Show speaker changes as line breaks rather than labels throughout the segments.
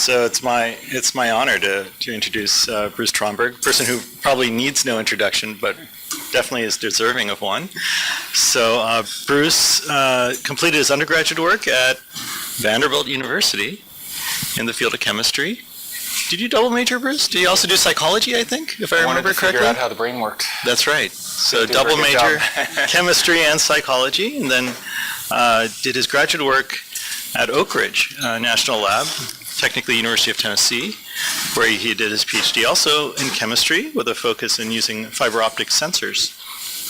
So it's my honor to introduce Bruce Tromberg, a person who probably needs no introduction, but definitely is deserving of one. So Bruce completed his undergraduate work at Vanderbilt University in the field of chemistry. Did you double major, Bruce? Did you also do psychology, I think, if I remember correctly?
Figure out how the brain worked.
That's right. So double major, chemistry and psychology, and then did his graduate work at Oak Ridge National Lab, technically University of Tennessee, where he did his PhD also in chemistry with a focus in using fiber optic sensors.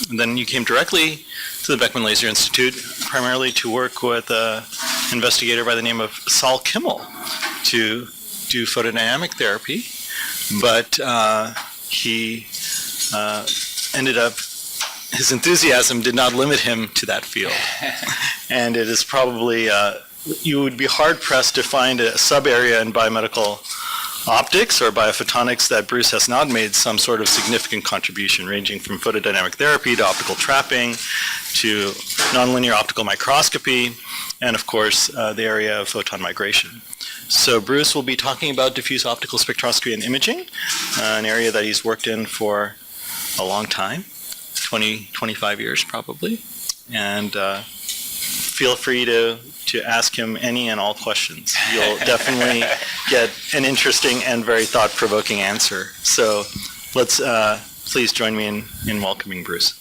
And then you came directly to the Beckman Laser Institute, primarily to work with an investigator by the name of Saul Kimmel to do photodynamic therapy, but he ended up, his enthusiasm did not limit him to that field. And it is probably, you would be hard-pressed to find a sub-area in biomedical optics or biophotonics that Bruce has not made some sort of significant contribution, ranging from photodynamic therapy to optical trapping to nonlinear optical microscopy, and of course, the area of photon migration. So Bruce will be talking about diffuse optical spectroscopy and imaging, an area that he's worked in for a long time, 25 years probably, and feel free to ask him any and all questions. You'll definitely get an interesting and very thought-provoking answer. So let's please join me in welcoming Bruce.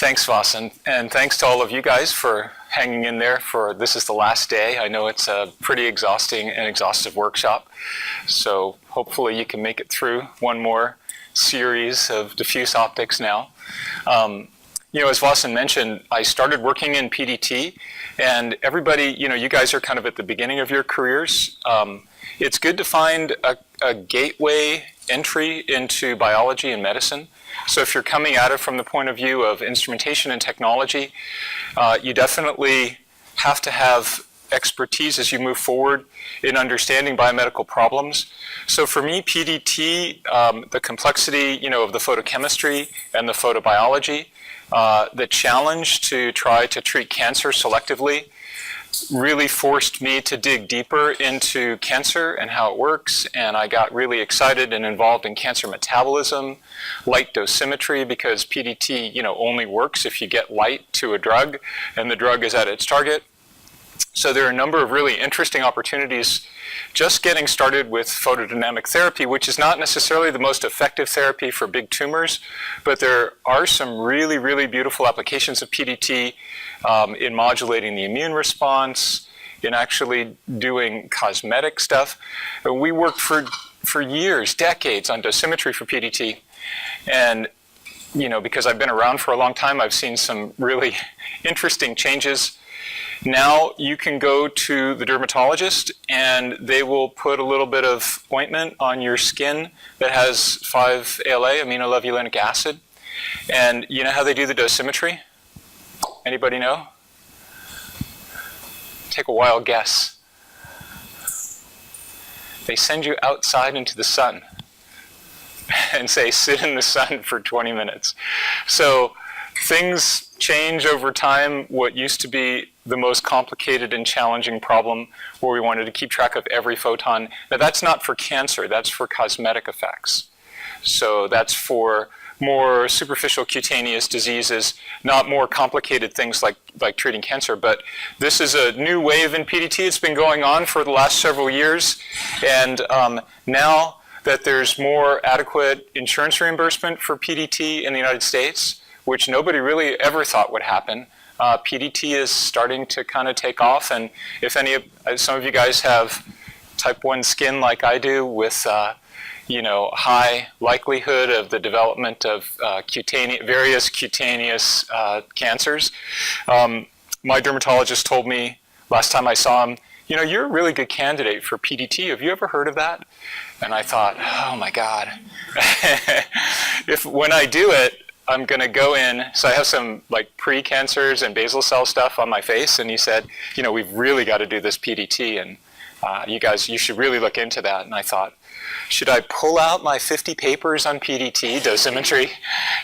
Thanks, Voss, and thanks to all of you guys for hanging in there for this is the last day. I know it's a pretty exhausting and exhaustive workshop, so hopefully you can make it through one more series of diffuse optics now. As Vossen mentioned, I started working in PDT, and everybody, you guys are kind of at the beginning of your careers. It's good to find a gateway entry into biology and medicine. So if you're coming at it from the point of view of instrumentation and technology, you definitely have to have expertise as you move forward in understanding biomedical problems. So for me, PDT, the complexity, of the photochemistry and the photobiology, the challenge to try to treat cancer selectively really forced me to dig deeper into cancer and how it works, and I got really excited and involved in cancer metabolism, light dosimetry, because PDT, only works if you get light to a drug and the drug is at its target. So there are a number of really interesting opportunities just getting started with photodynamic therapy, which is not necessarily the most effective therapy for big tumors, but there are some really, really beautiful applications of PDT in modulating the immune response, in actually doing cosmetic stuff. We worked for years, decades, on dosimetry for PDT. And because I've been around for a long time, I've seen some really interesting changes. Now you can go to the dermatologist and they will put a little bit of ointment on your skin that has 5-ALA, aminolevulinic acid. And you know how they do the dosimetry? Anybody know? Take a wild guess. They send you outside into the sun and say, sit in the sun for 20 minutes. So things change over time. What used to be the most complicated and challenging problem, where we wanted to keep track of every photon. Now that's not for cancer, that's for cosmetic effects. So that's for more superficial cutaneous diseases, not more complicated things like treating cancer. But this is a new wave in PDT. It's been going on for the last several years. And now that there's more adequate insurance reimbursement for PDT in the United States, which nobody really ever thought would happen, PDT is starting to kind of take off. And if some of you guys have type 1 skin like I do, with high likelihood of the development of various cutaneous cancers, my dermatologist told me last time I saw him, you're a really good candidate for PDT. Have you ever heard of that? And I thought, oh my God. When I do it, I'm going to go in. So I have some pre-cancers and basal cell stuff on my face. And he said, we've really got to do this PDT. And You should really look into that. And I thought, should I pull out my 50 papers on PDT, dosimetry,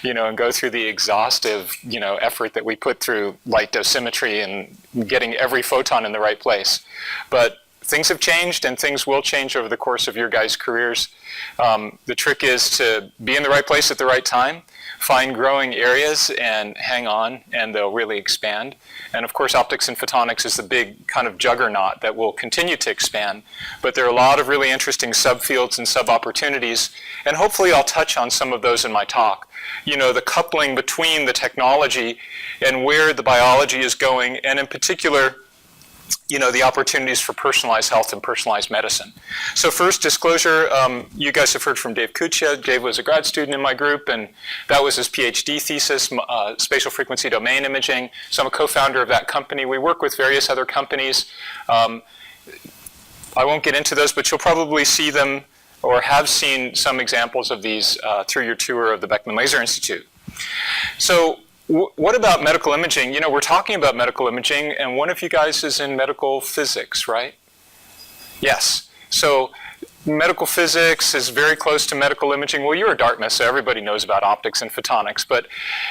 and go through the exhaustive, effort that we put through light dosimetry and getting every photon in the right place? But things have changed, and things will change over the course of your guys' careers. The trick is to be in the right place at the right time, find growing areas and hang on, and they'll really expand. And of course, optics and photonics is the big kind of juggernaut that will continue to expand. But there are a lot of really interesting subfields and sub-opportunities, and hopefully I'll touch on some of those in my talk. The coupling between the technology and where the biology is going, and in particular, the opportunities for personalized health and personalized medicine. So first, disclosure, you guys have heard from Dave Kuchia. Dave was a grad student in my group, and that was his PhD thesis, spatial frequency domain imaging. So I'm a co-founder of that company. We work with various other companies. I won't get into those, but you'll probably see them or have seen some examples of these through your tour of the Beckman Laser Institute. So what about medical imaging? We're talking about medical imaging, and one of you guys is in medical physics, right? Yes. So medical physics is very close to medical imaging. Well, you're at Dartmouth, so everybody knows about optics and photonics. But,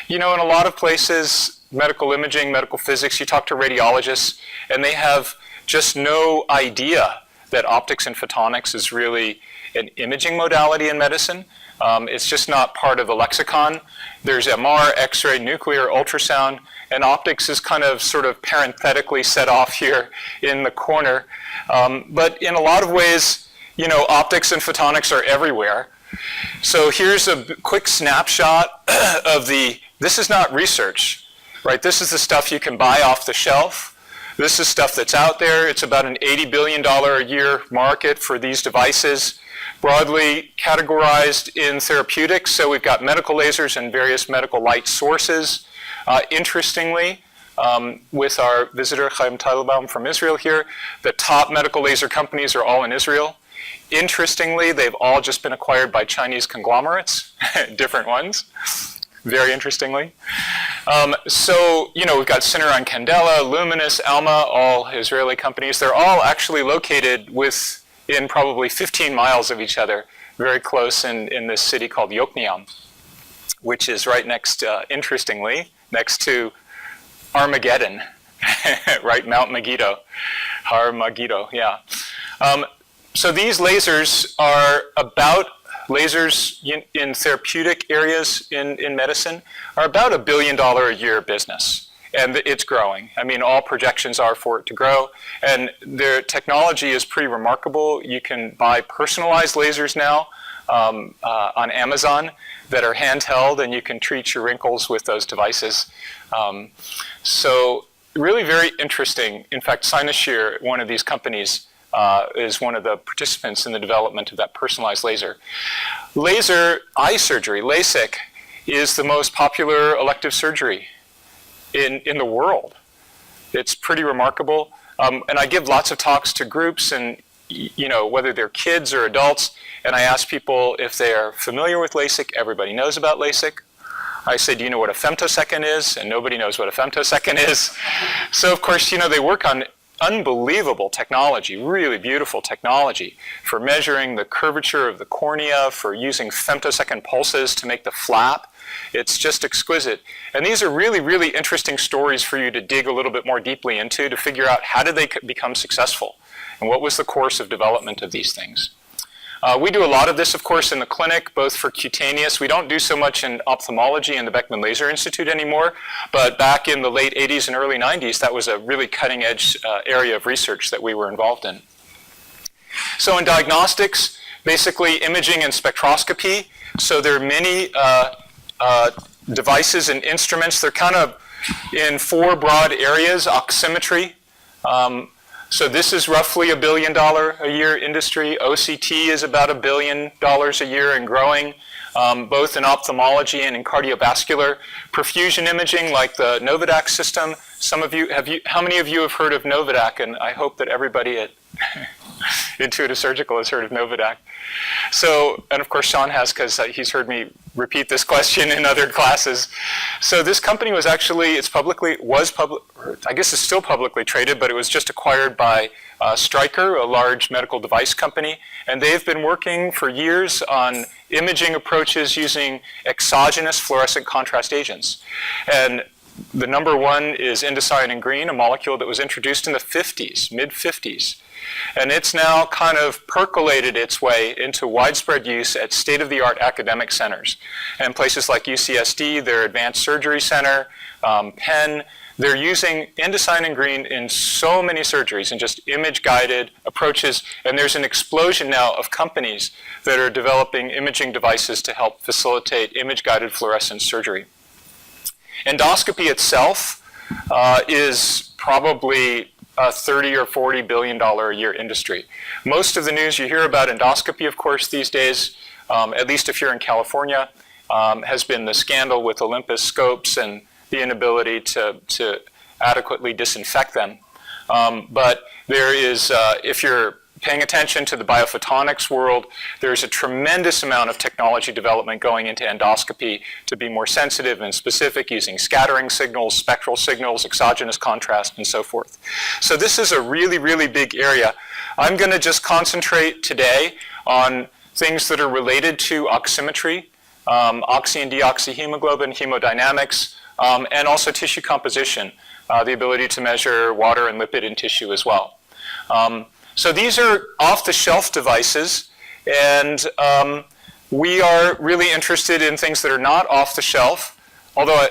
in a lot of places, medical imaging, medical physics, you talk to radiologists, and they have just no idea that optics and photonics is really an imaging modality in medicine. It's just not part of the lexicon. There's MR, X-ray, nuclear, ultrasound, and optics is kind of sort of parenthetically set off here in the corner. But in a lot of ways, optics and photonics are everywhere. So here's a quick snapshot of this is not research, right? This is the stuff you can buy off the shelf. This is stuff that's out there. It's about an $80 billion a year market for these devices, broadly categorized in therapeutics. So we've got medical lasers and various medical light sources. Interestingly, with our visitor Chaim Teitelbaum from Israel here, the top medical laser companies are all in Israel. Interestingly, they've all just been acquired by Chinese conglomerates, different ones, very interestingly. So, we've got Syneron Candela, Luminous, Alma, all Israeli companies. They're all actually located in probably 15 miles of each other, very close in this city called Yokneam, which is right next, interestingly, next to Armageddon, right, Mount Megiddo, Har Megiddo, yeah. So these lasers are lasers in therapeutic areas in medicine are about $1 billion a year business. And it's growing. I mean, all projections are for it to grow. And their technology is pretty remarkable. You can buy personalized lasers now on Amazon that are handheld, and you can treat your wrinkles with those devices. So really very interesting. In fact, Cynosure, one of these companies, is one of the participants in the development of that personalized laser. Laser eye surgery, LASIK, is the most popular elective surgery in the world. It's pretty remarkable. And I give lots of talks to groups, and whether they're kids or adults, and I ask people if they are familiar with LASIK. Everybody knows about LASIK. I say, do you know what a femtosecond is? And nobody knows what a femtosecond is. So of course, they work on unbelievable technology, really beautiful technology for measuring the curvature of the cornea, for using femtosecond pulses to make the flap. It's just exquisite. And these are really, really interesting stories for you to dig a little bit more deeply into to figure out how did they become successful and what was the course of development of these things. We do a lot of this, of course, in the clinic, both for cutaneous. We don't do so much in ophthalmology in the Beckman Laser Institute anymore, but back in the late 80s and early 90s, that was a really cutting-edge area of research that we were involved in. So in diagnostics, basically imaging and spectroscopy. So there are many devices and instruments. They're kind of in four broad areas. Oximetry. So this is roughly $1 billion a year industry. OCT is about $1 billion a year and growing, both in ophthalmology and in cardiovascular. Perfusion imaging, like the Novidac system. Some of you, how many of you have heard of Novidac? And I hope that everybody Intuitive Surgical has heard of Novadac. So, and of course Sean has, because he's heard me repeat this question in other classes. So this company was actually, I guess it's still publicly traded, but it was just acquired by Stryker, a large medical device company, and they've been working for years on imaging approaches using exogenous fluorescent contrast agents. And the number one is indocyanine green, a molecule that was introduced in the 50s, mid-50s. And it's now kind of percolated its way into widespread use at state-of-the-art academic centers. And places like UCSD, their Advanced Surgery Center, Penn, they're using indocyanine green in so many surgeries and just image-guided approaches. And there's an explosion now of companies that are developing imaging devices to help facilitate image-guided fluorescence surgery. Endoscopy itself is probably a $30 or $40 billion a year industry. Most of the news you hear about endoscopy, of course, these days, at least if you're in California, has been the scandal with Olympus scopes and the inability to adequately disinfect them. But there is, if you're paying attention to the biophotonics world, there's a tremendous amount of technology development going into endoscopy to be more sensitive and specific using scattering signals, spectral signals, exogenous contrast, and so forth. So this is a really, really big area. I'm going to just concentrate today on things that are related to oximetry, oxy and deoxyhemoglobin, hemodynamics, and also tissue composition, the ability to measure water and lipid in tissue as well. So these are off-the-shelf devices, and we are really interested in things that are not off-the-shelf, although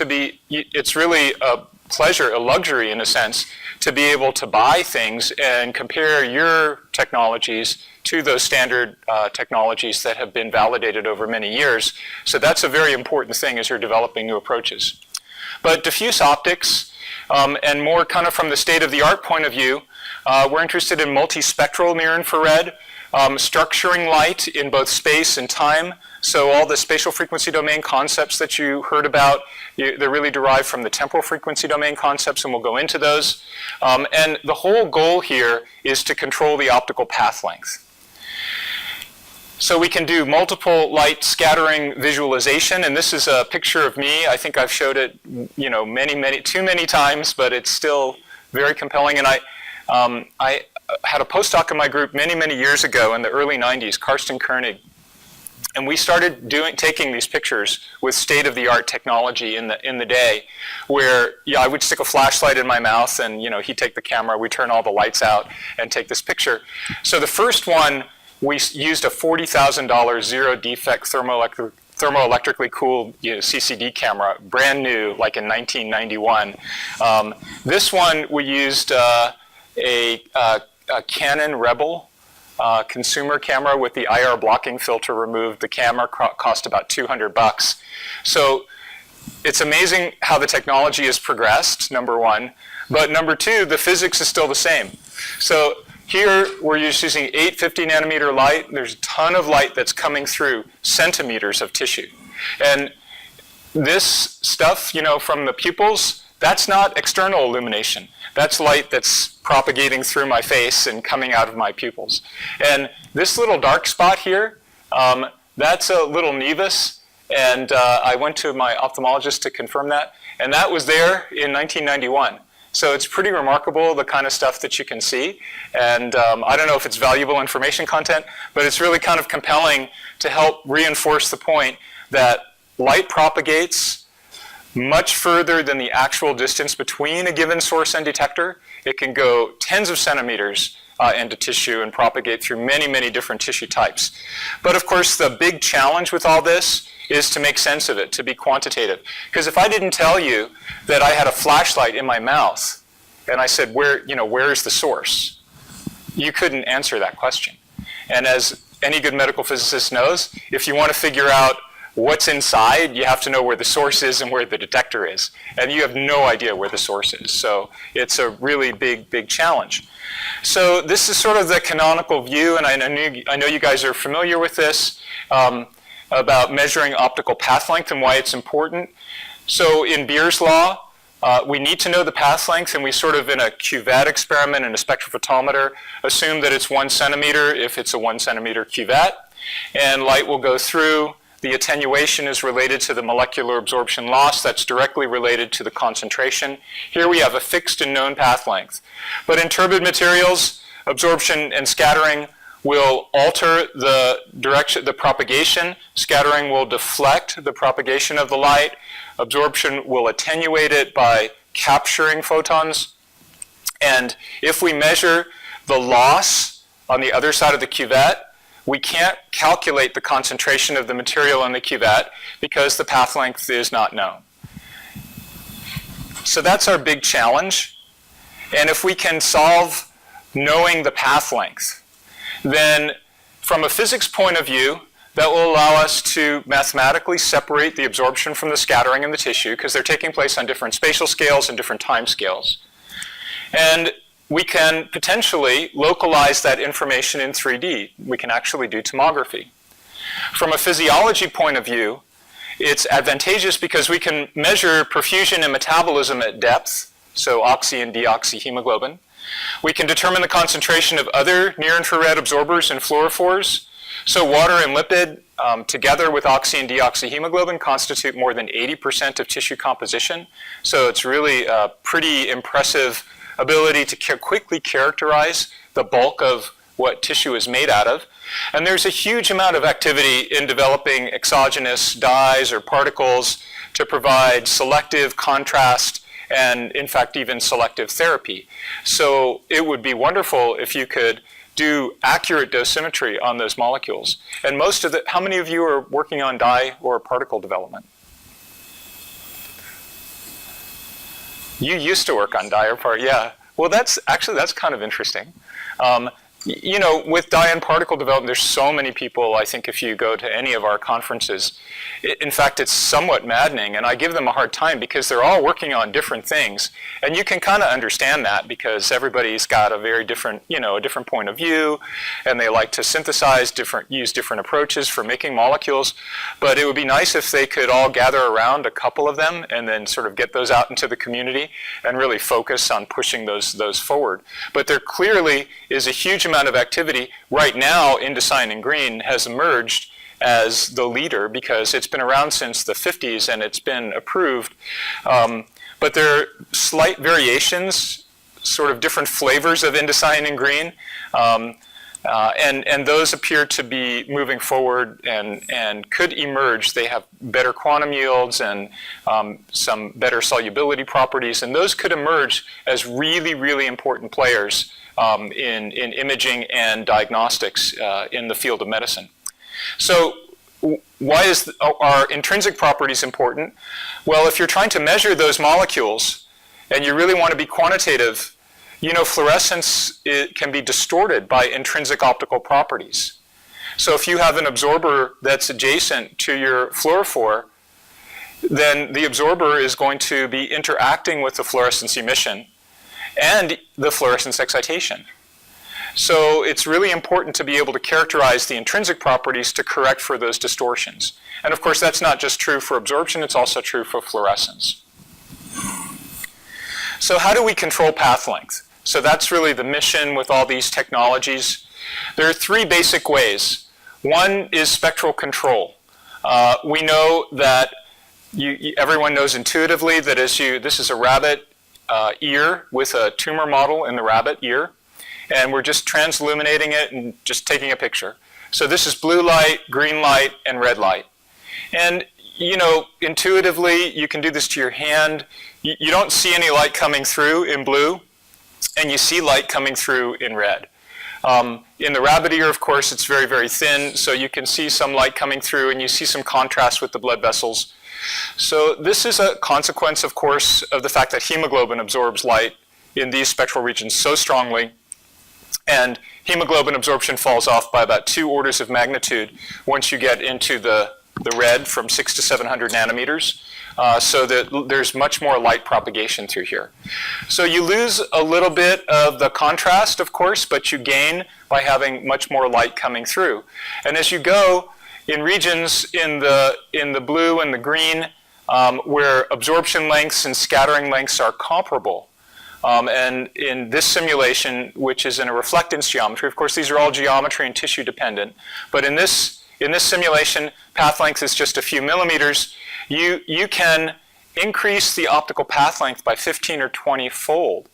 it's really a pleasure, a luxury in a sense, to be able to buy things and compare your technologies to those standard technologies that have been validated over many years. So that's a very important thing as you're developing new approaches. But diffuse optics, and more kind of from the state-of-the-art point of view, we're interested in multispectral near-infrared, structuring light in both space and time. So all the spatial frequency domain concepts that you heard about, they're really derived from the temporal frequency domain concepts, and we'll go into those. And the whole goal here is to control the optical path length. So we can do multiple light scattering visualization, and this is a picture of me. I think I've showed it, too many times, but it's still very compelling. And I had a postdoc in my group many years ago in the early 90s, Karsten Koenig, and we started taking these pictures with state-of-the-art technology in the day, where I would stick a flashlight in my mouth, and he'd take the camera, we'd turn all the lights out, and take this picture. So the first one, we used a $40,000 zero-defect thermoelectrically cooled CCD camera, brand new, like in 1991. This one we used a Canon Rebel consumer camera with the IR blocking filter removed. The camera cost about $200. So it's amazing how the technology has progressed, number one. But number two, the physics is still the same. So here we're just using 850 nanometer light. There's a ton of light that's coming through centimeters of tissue. And this stuff, from the pupils, that's not external illumination. That's light that's propagating through my face and coming out of my pupils. And this little dark spot here, that's a little nevus. And I went to my ophthalmologist to confirm that. And that was there in 1991. So it's pretty remarkable, the kind of stuff that you can see. And I don't know if it's valuable information content, but it's really kind of compelling to help reinforce the point that light propagates much further than the actual distance between a given source and detector. It can go tens of centimeters into tissue and propagate through many different tissue types. But of course, the big challenge with all this is to make sense of it, to be quantitative. Because if I didn't tell you that I had a flashlight in my mouth, and I said, where's the source? You couldn't answer that question. And as any good medical physicist knows, if you want to figure out what's inside, you have to know where the source is and where the detector is. And you have no idea where the source is. So it's a really big challenge. So this is sort of the canonical view, and I know you guys are familiar with this, about measuring optical path length and why it's important. So in Beer's law, We need to know the path length, and we sort of, in a cuvette experiment in a spectrophotometer, assume that it's 1 centimeter if it's a 1 centimeter cuvette, and light will go through. The attenuation is related to the molecular absorption loss. That's directly related to the concentration. Here we have a fixed and known path length. But in turbid materials, absorption and scattering will alter the direction, the propagation. Scattering will deflect the propagation of the light. Absorption will attenuate it by capturing photons. And if we measure the loss on the other side of the cuvette, we can't calculate the concentration of the material in the cuvette because the path length is not known. So that's our big challenge. And if we can solve knowing the path length, then from a physics point of view, that will allow us to mathematically separate the absorption from the scattering in the tissue because they're taking place on different spatial scales and different time scales. And we can potentially localize that information in 3D. We can actually do tomography. From a physiology point of view, it's advantageous because we can measure perfusion and metabolism at depth, so oxy and deoxyhemoglobin. We can determine the concentration of other near-infrared absorbers and fluorophores. So water and lipid, together with oxy and deoxyhemoglobin, constitute more than 80% of tissue composition. So it's really a pretty impressive ability to quickly characterize the bulk of what tissue is made out of. And there's a huge amount of activity in developing exogenous dyes or particles to provide selective contrast and, in fact, even selective therapy. So it would be wonderful if you could do accurate dosimetry on those molecules. And how many of you are working on dye or particle development? You used to work on dye or particle, yeah. Well, that's kind of interesting. You know, with dye and particle development, there's so many people, I think if you go to any of our conferences, in fact, it's somewhat maddening, and I give them a hard time because they're all working on different things. And you can kind of understand that because everybody's got a very different, a different point of view, and they like to synthesize use different approaches for making molecules. But it would be nice if they could all gather around a couple of them and then sort of get those out into the community and really focus on pushing those forward. But there clearly is a huge amount of activity right now. Indocyanine green has emerged as the leader because it's been around since the 50s and it's been approved. But there are slight variations, sort of different flavors of indocyanine green. And those appear to be moving forward and could emerge. They have better quantum yields and some better solubility properties, and those could emerge as really, really important players in imaging and diagnostics in the field of medicine. So why are intrinsic properties important? Well, if you're trying to measure those molecules and you really want to be quantitative, fluorescence can be distorted by intrinsic optical properties. So if you have an absorber that's adjacent to your fluorophore, then the absorber is going to be interacting with the fluorescence emission and the fluorescence excitation. So it's really important to be able to characterize the intrinsic properties to correct for those distortions. And of course, that's not just true for absorption, it's also true for fluorescence. So how do we control path length? So that's really the mission with all these technologies. There are three basic ways. One is spectral control. We know that everyone knows intuitively that this is a rabbit ear with a tumor model in the rabbit ear. And we're just transilluminating it and just taking a picture. So this is blue light, green light, and red light. And intuitively, you can do this to your hand. You don't see any light coming through in blue, and you see light coming through in red. In the rabbit ear, of course, it's very, very thin, so you can see some light coming through, and you see some contrast with the blood vessels. So this is a consequence, of course, of the fact that hemoglobin absorbs light in these spectral regions so strongly. And hemoglobin absorption falls off by about 2 orders of magnitude once you get into the red from 600 to 700 nanometers, so that there's much more light propagation through here. So you lose a little bit of the contrast, of course, but you gain by having much more light coming through. And as you go in regions in the blue and the green, where absorption lengths and scattering lengths are comparable. And in this simulation, which is in a reflectance geometry, of course, these are all geometry and tissue dependent, but in this simulation, path length is just a few millimeters. You can increase the optical path length by 15 or 20 fold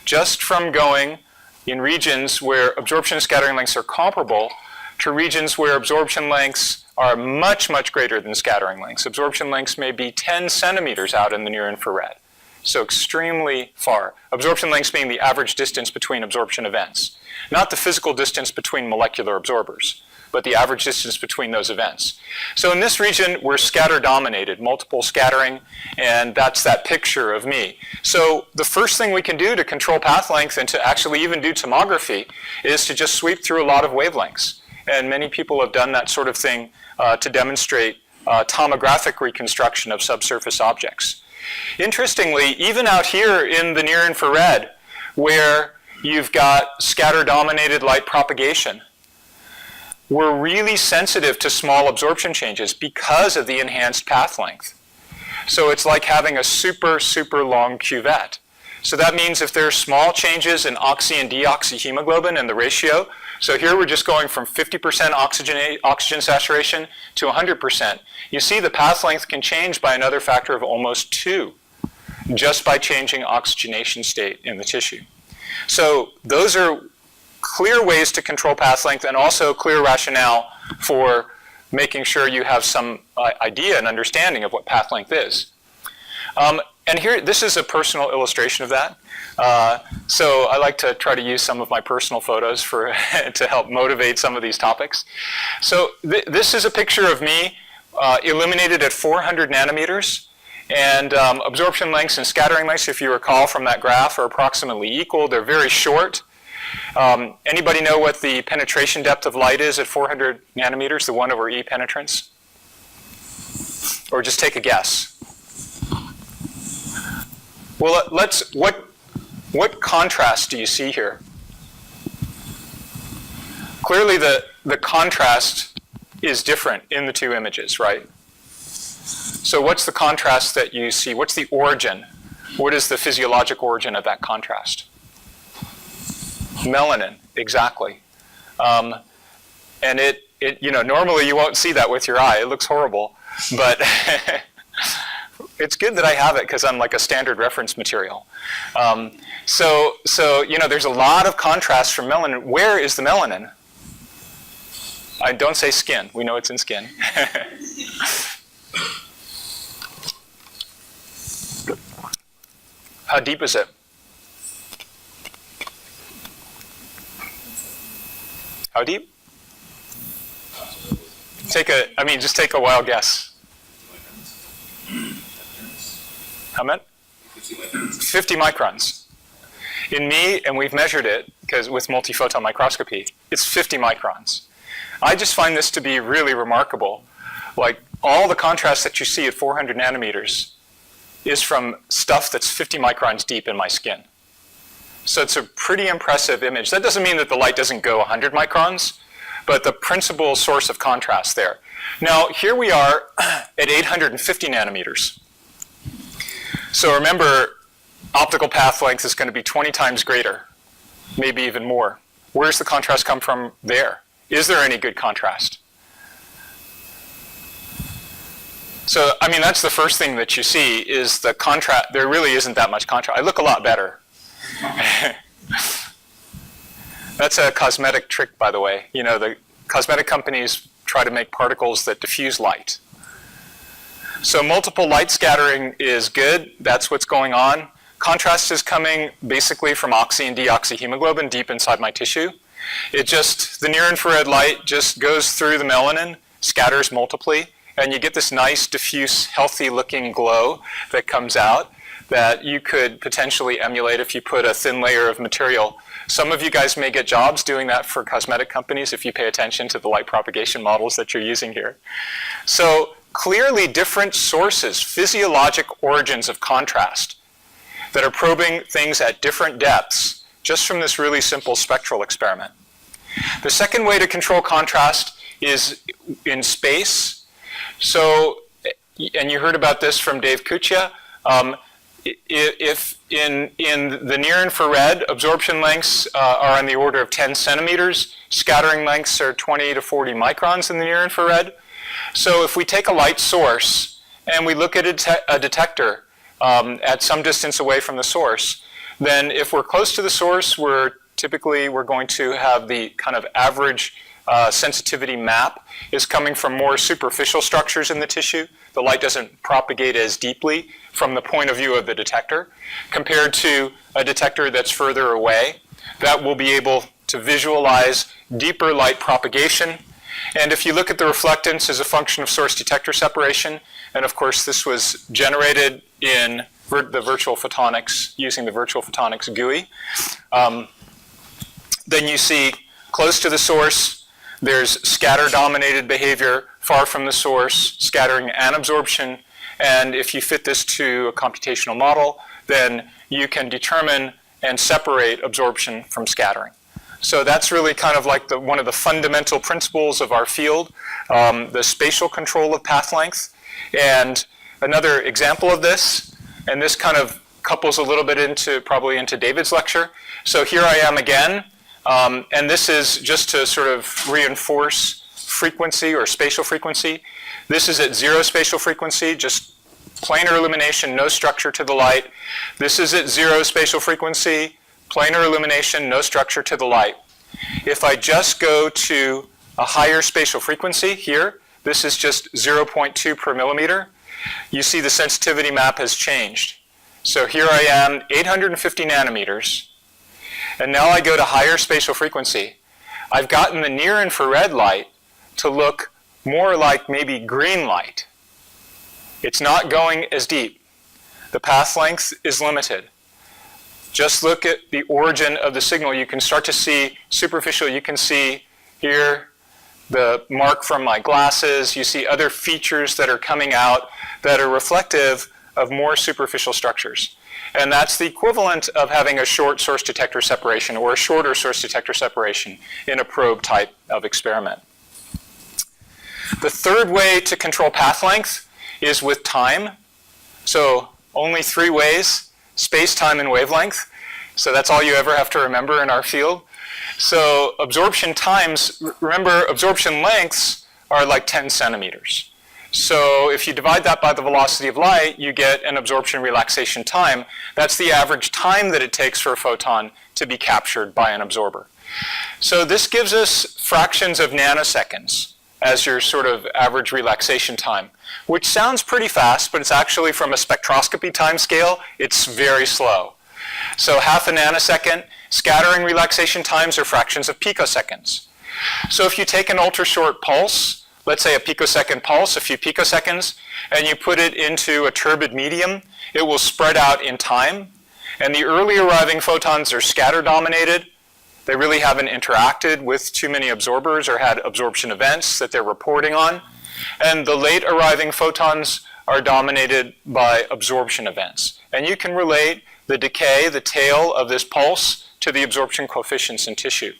just from going in regions where absorption and scattering lengths are comparable to regions where absorption lengths are much, much greater than scattering lengths. Absorption lengths may be 10 centimeters out in the near infrared, so extremely far. Absorption lengths being the average distance between absorption events, not the physical distance between molecular absorbers, but the average distance between those events. So in this region, we're scatter dominated, multiple scattering, and that's that picture of me. So the first thing we can do to control path length and to actually even do tomography is to just sweep through a lot of wavelengths. And many people have done that sort of thing to demonstrate tomographic reconstruction of subsurface objects. Interestingly, even out here in the near infrared, where you've got scatter-dominated light propagation, we're really sensitive to small absorption changes because of the enhanced path length. So it's like having a super, super long cuvette. So that means if there are small changes in oxy and deoxyhemoglobin and the ratio, so here we're just going from 50% oxygen saturation to 100%. You see the path length can change by another factor of almost 2 just by changing oxygenation state in the tissue. So those are clear ways to control path length and also clear rationale for making sure you have some idea and understanding of what path length is. And here, this is a personal illustration of that. So I like to try to use some of my personal photos to help motivate some of these topics. So this is a picture of me illuminated at 400 nanometers. And absorption lengths and scattering lengths, if you recall from that graph, are approximately equal. They're very short. Anybody know what the penetration depth of light is at 400 nanometers, the 1 over E penetrance? Or just take a guess. Well, what contrast do you see here? Clearly the contrast is different in the two images, right? So what's the contrast that you see? What's the origin? What is the physiologic origin of that contrast? Melanin, exactly. And it normally you won't see that with your eye. It looks horrible, but it's good that I have it because I'm like a standard reference material. So there's a lot of contrast from melanin. Where is the melanin? I don't say skin. We know it's in skin. How deep is it? How deep? Just take a wild guess. How much? 50 microns. In me, and we've measured it because with multiphoton microscopy, it's 50 microns. I just find this to be really remarkable. Like all the contrast that you see at 400 nanometers is from stuff that's 50 microns deep in my skin. So it's a pretty impressive image. That doesn't mean that the light doesn't go 100 microns, but the principal source of contrast there. Now, here we are at 850 nanometers. So remember, optical path length is going to be 20 times greater, maybe even more. Where does the contrast come from there? Is there any good contrast? So, that's the first thing that you see is the contrast. There really isn't that much contrast. I look a lot better. That's a cosmetic trick, by the way. The cosmetic companies try to make particles that diffuse light. So multiple light scattering is good. That's what's going on. Contrast is coming basically from oxy and deoxyhemoglobin deep inside my tissue. The near-infrared light just goes through the melanin, scatters multiply, and you get this nice, diffuse, healthy-looking glow that comes out that you could potentially emulate if you put a thin layer of material. Some of you guys may get jobs doing that for cosmetic companies if you pay attention to the light propagation models that you're using here. So clearly different sources, physiologic origins of contrast that are probing things at different depths just from this really simple spectral experiment. The second way to control contrast is in space. So and you heard about this from Dave Kuchia, if in the near infrared, absorption lengths are on the order of 10 centimeters, scattering lengths are 20 to 40 microns in the near infrared. So if we take a light source and we look at a detector at some distance away from the source, then if we're close to the source, we're going to have the kind of average sensitivity map is coming from more superficial structures in the tissue. The light doesn't propagate as deeply from the point of view of the detector compared to a detector that's further away that will be able to visualize deeper light propagation. And if you look at the reflectance as a function of source-detector separation, and of course this was generated in the virtual photonics, using the virtual photonics GUI, then you see close to the source, there's scatter-dominated behavior, far from the source, scattering and absorption. And if you fit this to a computational model, then you can determine and separate absorption from scattering. So that's really kind of like one of the fundamental principles of our field, the spatial control of path length. And another example of this, and this kind of couples a little bit probably into David's lecture. So here I am again, and this is just to sort of reinforce frequency or spatial frequency. This is at 0 spatial frequency, just planar illumination, no structure to the light. This is at 0 spatial frequency, planar illumination, no structure to the light. If I just go to a higher spatial frequency here, this is just 0.2 per millimeter, you see the sensitivity map has changed. So here I am, 850 nanometers, and now I go to higher spatial frequency. I've gotten the near infrared light to look more like maybe green light. It's not going as deep. The path length is limited. Just look at the origin of the signal. You can start to see superficial. You can see here the mark from my glasses. You see other features that are coming out that are reflective of more superficial structures. And that's the equivalent of having a short source detector separation or a shorter source detector separation in a probe type of experiment. The third way to control path length is with time. So only 3 ways: space, time, and wavelength. So that's all you ever have to remember in our field. So absorption times, remember absorption lengths are like 10 centimeters. So if you divide that by the velocity of light, you get an absorption relaxation time. That's the average time that it takes for a photon to be captured by an absorber. So this gives us fractions of nanoseconds as your sort of average relaxation time, which sounds pretty fast, but it's actually from a spectroscopy time scale, it's very slow. So half a nanosecond, scattering relaxation times are fractions of picoseconds. So if you take an ultra-short pulse, let's say a picosecond pulse, a few picoseconds, and you put it into a turbid medium, it will spread out in time. And the early arriving photons are scatter-dominated. They really haven't interacted with too many absorbers or had absorption events that they're reporting on. And the late arriving photons are dominated by absorption events. And you can relate the decay, the tail of this pulse, to the absorption coefficients in tissue.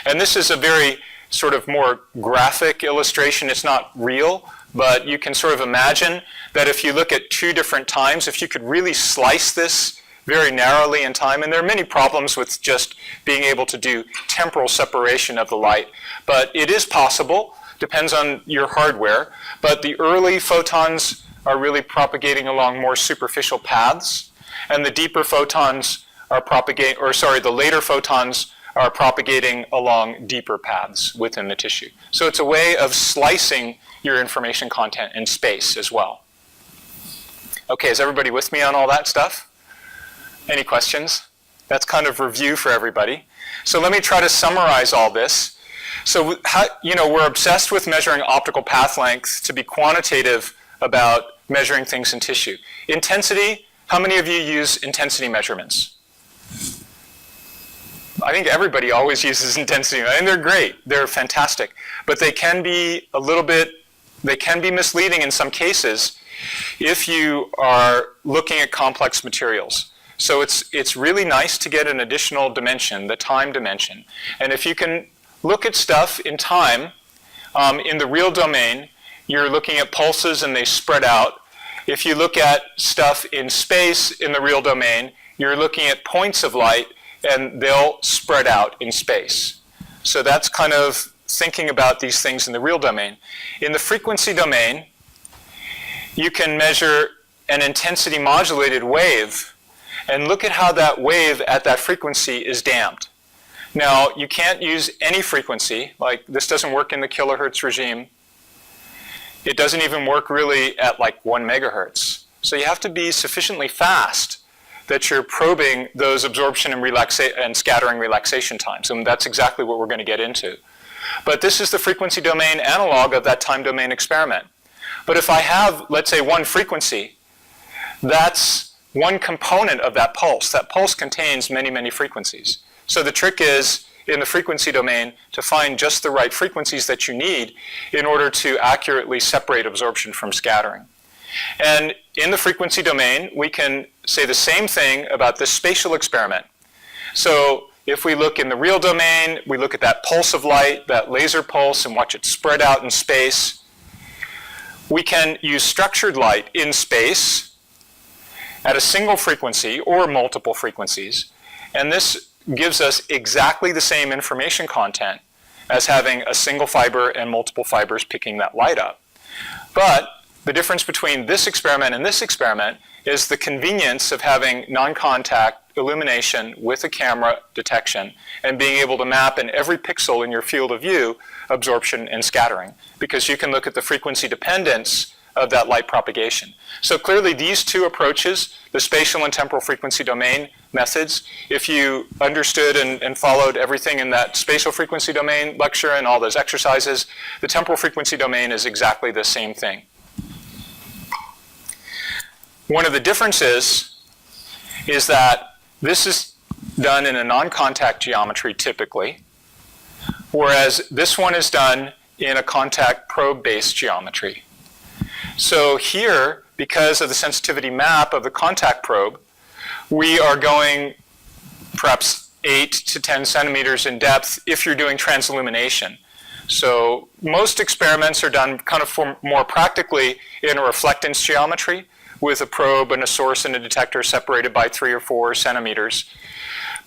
And this is a very sort of more graphic illustration. It's not real, but you can sort of imagine that if you look at 2 different times, if you could really slice this very narrowly in time, and there are many problems with just being able to do temporal separation of the light, but it is possible, depends on your hardware, but the early photons are really propagating along more superficial paths, and the deeper photons are the later photons are propagating along deeper paths within the tissue. So it's a way of slicing your information content in space as well. Okay, is everybody with me on all that stuff? Any questions? That's kind of review for everybody. So let me try to summarize all this. So we're obsessed with measuring optical path length to be quantitative about measuring things in tissue. Intensity, how many of you use intensity measurements? I think everybody always uses intensity, and they're great, they're fantastic. But they can be misleading in some cases if you are looking at complex materials. So it's really nice to get an additional dimension, the time dimension. And if you can look at stuff in time, in the real domain, you're looking at pulses and they spread out. if you look at stuff in space in the real domain, you're looking at points of light, and they'll spread out in space. So that's kind of thinking about these things in the real domain. In the frequency domain, you can measure an intensity modulated wave and look at how that wave at that frequency is damped. Now, you can't use any frequency, like this doesn't work in the kilohertz regime. It doesn't even work really at like 1 megahertz. So you have to be sufficiently fast that you're probing those absorption and scattering relaxation times. And that's exactly what we're going to get into. But this is the frequency domain analog of that time domain experiment. But if I have, let's say, one frequency, that's one component of that pulse. That pulse contains many, many frequencies. So the trick is, in the frequency domain, to find just the right frequencies that you need in order to accurately separate absorption from scattering. And in the frequency domain, we can say the same thing about this spatial experiment. So if we look in the real domain, we look at that pulse of light, that laser pulse, and watch it spread out in space. We can use structured light in space at a single frequency or multiple frequencies. And this gives us exactly the same information content as having a single fiber and multiple fibers picking that light up. But the difference between this experiment and this experiment is the convenience of having non-contact illumination with a camera detection and being able to map in every pixel in your field of view absorption and scattering, because you can look at the frequency dependence of that light propagation. So clearly these two approaches, the spatial and temporal frequency domain methods, if you understood and followed everything in that spatial frequency domain lecture and all those exercises, the temporal frequency domain is exactly the same thing. One of the differences is that this is done in a non-contact geometry typically, whereas this one is done in a contact probe-based geometry. So here, because of the sensitivity map of the contact probe, we are going perhaps 8 to 10 centimeters in depth if you're doing transillumination. So most experiments are done kind of more practically in a reflectance geometry with a probe and a source and a detector separated by 3 or 4 centimeters.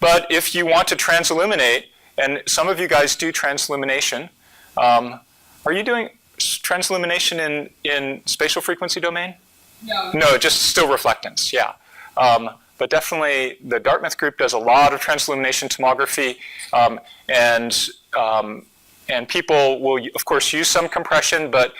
But if you want to transilluminate, and some of you guys do transillumination, are you doing transillumination in spatial frequency domain?
No.
No, just still reflectance, yeah. But definitely the Dartmouth group does a lot of transillumination tomography, and people will, of course, use some compression, but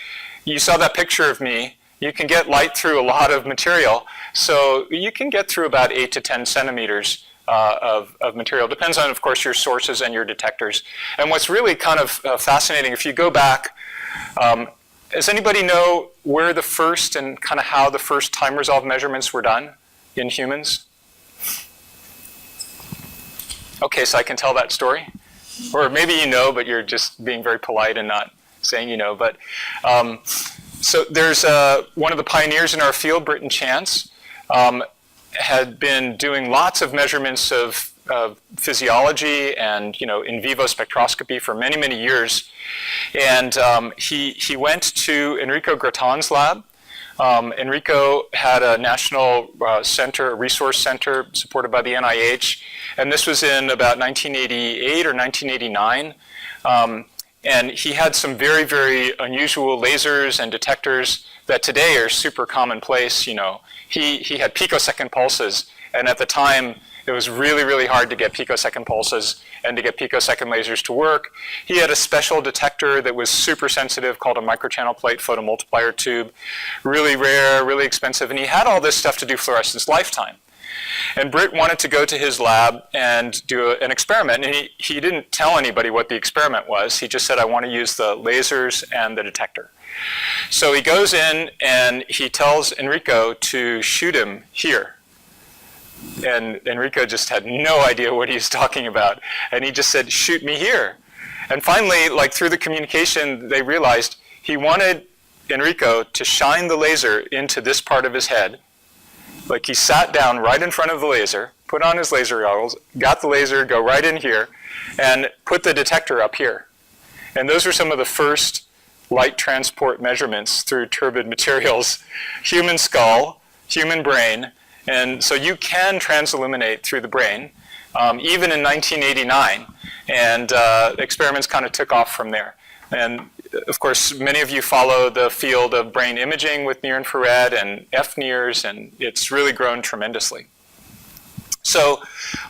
you saw that picture of me. You can get light through a lot of material, so you can get through about 8 to 10 centimeters of material. Depends on, of course, your sources and your detectors. And what's really kind of fascinating, if you go back, does anybody know where the first and kind of how the first time resolved measurements were done in humans? Okay, so I can tell that story. Or maybe you know, but you're just being very polite and not saying you know. But so there's one of the pioneers in our field, Britton Chance, had been doing lots of measurements of physiology and in vivo spectroscopy for many, many years. And he went to Enrico Grattan's lab. Enrico had a national center, a resource center supported by the NIH. And this was in about 1988 or 1989. And he had some very, very unusual lasers and detectors that today are super commonplace. He had picosecond pulses, and at the time it was really, really hard to get picosecond pulses and to get picosecond lasers to work. He had a special detector that was super sensitive called a microchannel plate photomultiplier tube, really rare, really expensive, and he had all this stuff to do fluorescence lifetime. And Britt wanted to go to his lab and do an experiment, and he didn't tell anybody what the experiment was. He just said, I want to use the lasers and the detector. So he goes in and he tells Enrico to shoot him here. And Enrico just had no idea what he was talking about. And he just said, shoot me here. And finally, like through the communication, they realized he wanted Enrico to shine the laser into this part of his head. Like he sat down right in front of the laser, put on his laser goggles, got the laser, go right in here, and put the detector up here. And those are some of the first light transport measurements through turbid materials, human skull, human brain, and so you can transilluminate through the brain, even in 1989, and experiments kind of took off from there. And of course, many of you follow the field of brain imaging with near-infrared and FNIRS, and it's really grown tremendously. So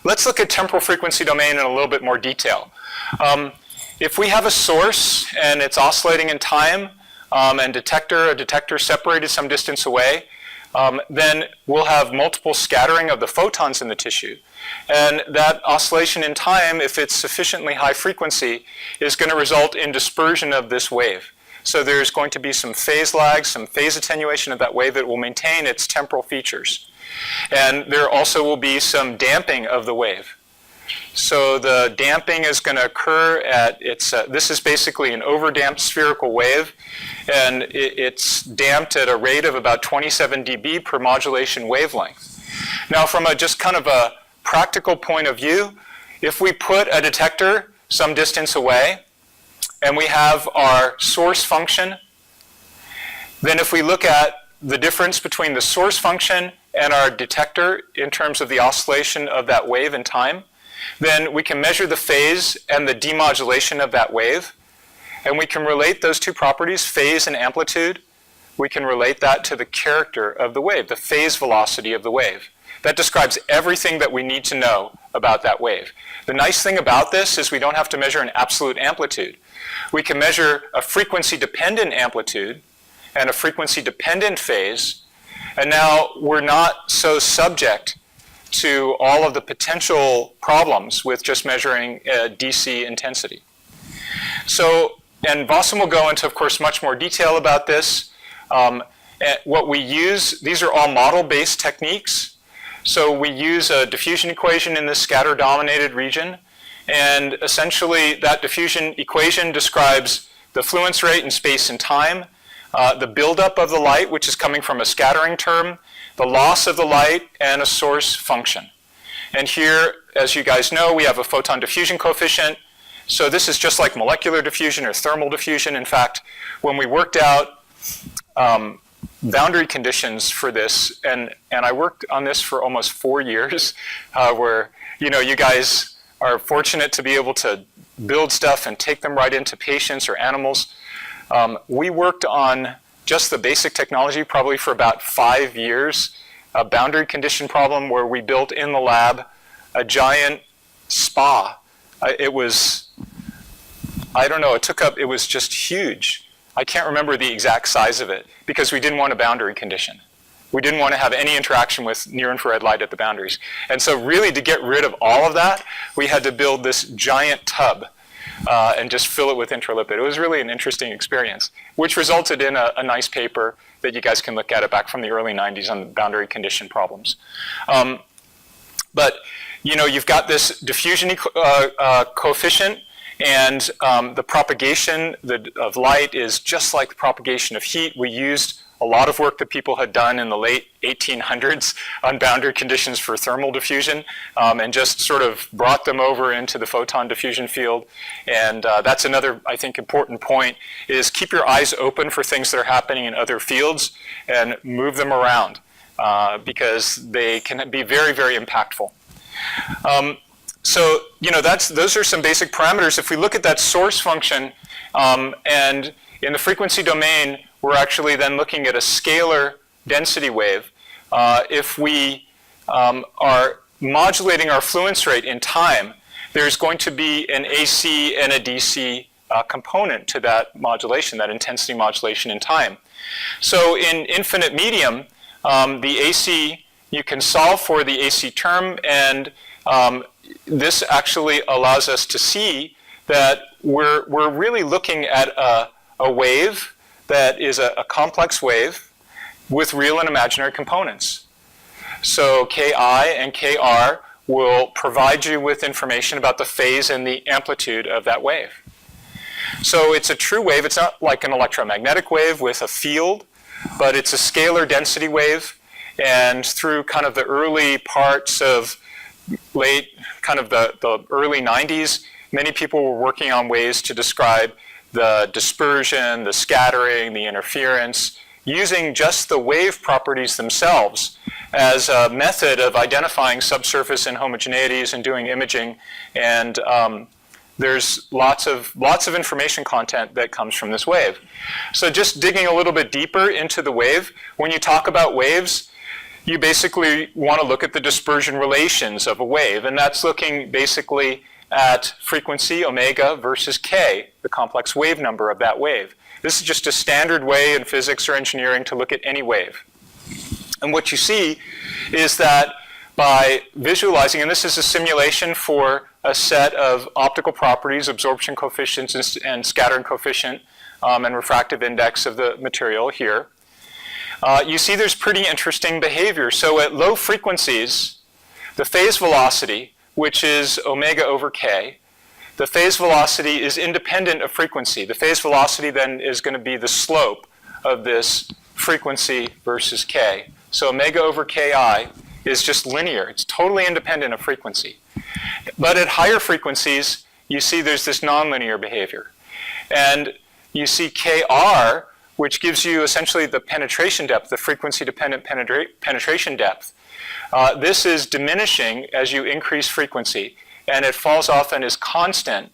let's look at temporal frequency domain in a little bit more detail. If we have a source and it's oscillating in time, and a detector separated some distance away, then we'll have multiple scattering of the photons in the tissue. And that oscillation in time, if it's sufficiently high frequency, is going to result in dispersion of this wave. So there's going to be some phase lag, some phase attenuation of that wave that will maintain its temporal features. And there also will be some damping of the wave. So the damping is going to occur at this is basically an overdamped spherical wave, and it's damped at a rate of about 27 dB per modulation wavelength. Now, from just kind of a practical point of view, if we put a detector some distance away and we have our source function, then if we look at the difference between the source function and our detector in terms of the oscillation of that wave in time, then we can measure the phase and the demodulation of that wave, and we can relate those two properties, phase and amplitude. We can relate that to the character of the wave, the phase velocity of the wave. That describes everything that we need to know about that wave. The nice thing about this is we don't have to measure an absolute amplitude. We can measure a frequency-dependent amplitude and a frequency-dependent phase, and now we're not so subject to all of the potential problems with just measuring DC intensity. So, and Vossen will go into, of course, much more detail about this. What we use, these are all model-based techniques. So we use a diffusion equation in this scatter-dominated region, and essentially that diffusion equation describes the fluence rate in space and time, the buildup of the light, which is coming from a scattering term, the loss of the light, and a source function. And here, as you guys know, we have a photon diffusion coefficient. So this is just like molecular diffusion or thermal diffusion. In fact, when we worked out boundary conditions for this, and I worked on this for almost 4 years, where you guys are fortunate to be able to build stuff and take them right into patients or animals. We worked on just the basic technology probably for about 5 years, a boundary condition problem where we built in the lab a giant spa. It was, I don't know, it was just huge. I can't remember the exact size of it because we didn't want a boundary condition. We didn't want to have any interaction with near-infrared light at the boundaries. And so really to get rid of all of that, we had to build this giant tub and just fill it with intralipid. It was really an interesting experience, which resulted in a nice paper that you guys can look at it back from the early 90s on the boundary condition problems. But you've got this diffusion coefficient, and the propagation of light is just like the propagation of heat. We used a lot of work that people had done in the late 1800s on boundary conditions for thermal diffusion, and just sort of brought them over into the photon diffusion field. And that's another, I think, important point, is keep your eyes open for things that are happening in other fields and move them around, because they can be very, very impactful. So, those are some basic parameters. If we look at that source function, and in the frequency domain, we're actually then looking at a scalar density wave. If we are modulating our fluence rate in time, there's going to be an AC and a DC component to that modulation, that intensity modulation in time. So in infinite medium, the AC, you can solve for the AC term, and this actually allows us to see that we're really looking at a wave that is a complex wave with real and imaginary components. So Ki and Kr will provide you with information about the phase and the amplitude of that wave. So it's a true wave. It's not like an electromagnetic wave with a field, but it's a scalar density wave. And through kind of the early parts of the early 90s, many people were working on ways to describe the dispersion, the scattering, the interference, using just the wave properties themselves as a method of identifying subsurface inhomogeneities and doing imaging. And there's lots of information content that comes from this wave. So just digging a little bit deeper into the wave, when you talk about waves, you basically want to look at the dispersion relations of a wave, and that's looking basically at frequency omega versus k, the complex wave number of that wave. This is just a standard way in physics or engineering to look at any wave. And what you see is that by visualizing, and this is a simulation for a set of optical properties, absorption coefficients and scattering coefficient and refractive index of the material here, you see there's pretty interesting behavior. So at low frequencies, the phase velocity, which is omega over k, the phase velocity is independent of frequency. The phase velocity then is going to be the slope of this frequency versus k. So omega over ki is just linear. It's totally independent of frequency. But at higher frequencies, you see there's this nonlinear behavior. And you see kr, which gives you essentially the penetration depth, the frequency-dependent penetration depth. This is diminishing as you increase frequency, and it falls off and is constant,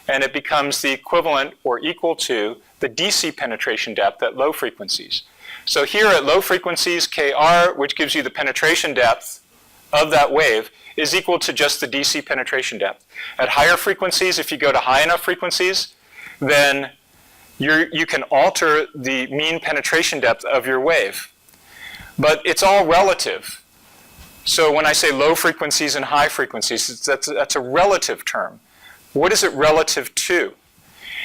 and it becomes the equivalent or equal to the DC penetration depth at low frequencies. So here at low frequencies, kr, which gives you the penetration depth of that wave, is equal to just the DC penetration depth. At higher frequencies, if you go to high enough frequencies, then you can alter the mean penetration depth of your wave. But it's all relative. So when I say low frequencies and high frequencies, that's a relative term. What is it relative to?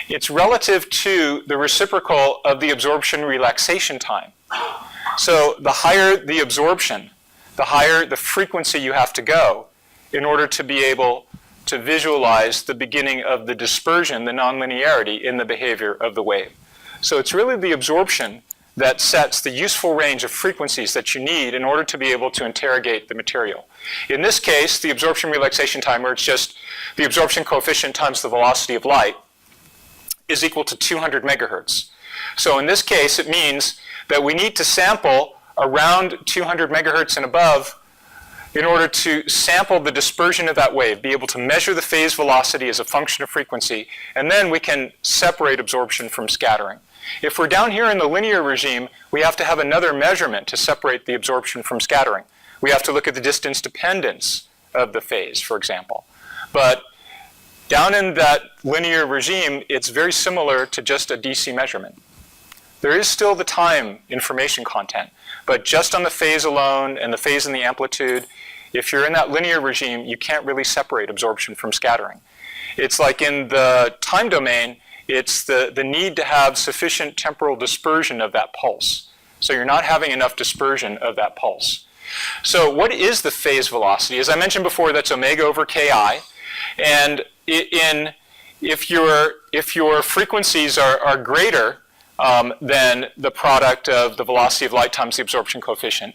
It's relative to the reciprocal of the absorption relaxation time. So the higher the absorption, the higher the frequency you have to go in order to be able to visualize the beginning of the dispersion, the nonlinearity in the behavior of the wave. So it's really the absorption that sets the useful range of frequencies that you need in order to be able to interrogate the material. In this case, the absorption relaxation time, where it's just the absorption coefficient times the velocity of light, is equal to 200 megahertz. So in this case, it means that we need to sample around 200 megahertz and above in order to sample the dispersion of that wave, be able to measure the phase velocity as a function of frequency, and then we can separate absorption from scattering. If we're down here in the linear regime, we have to have another measurement to separate the absorption from scattering. We have to look at the distance dependence of the phase, for example. But down in that linear regime, it's very similar to just a DC measurement. There is still the time information content, but just on the phase alone and the phase and the amplitude, if you're in that linear regime, you can't really separate absorption from scattering. It's like in the time domain, it's the need to have sufficient temporal dispersion of that pulse. So you're not having enough dispersion of that pulse. So what is the phase velocity? As I mentioned before, that's omega over ki. And if your frequencies are greater than the product of the velocity of light times the absorption coefficient,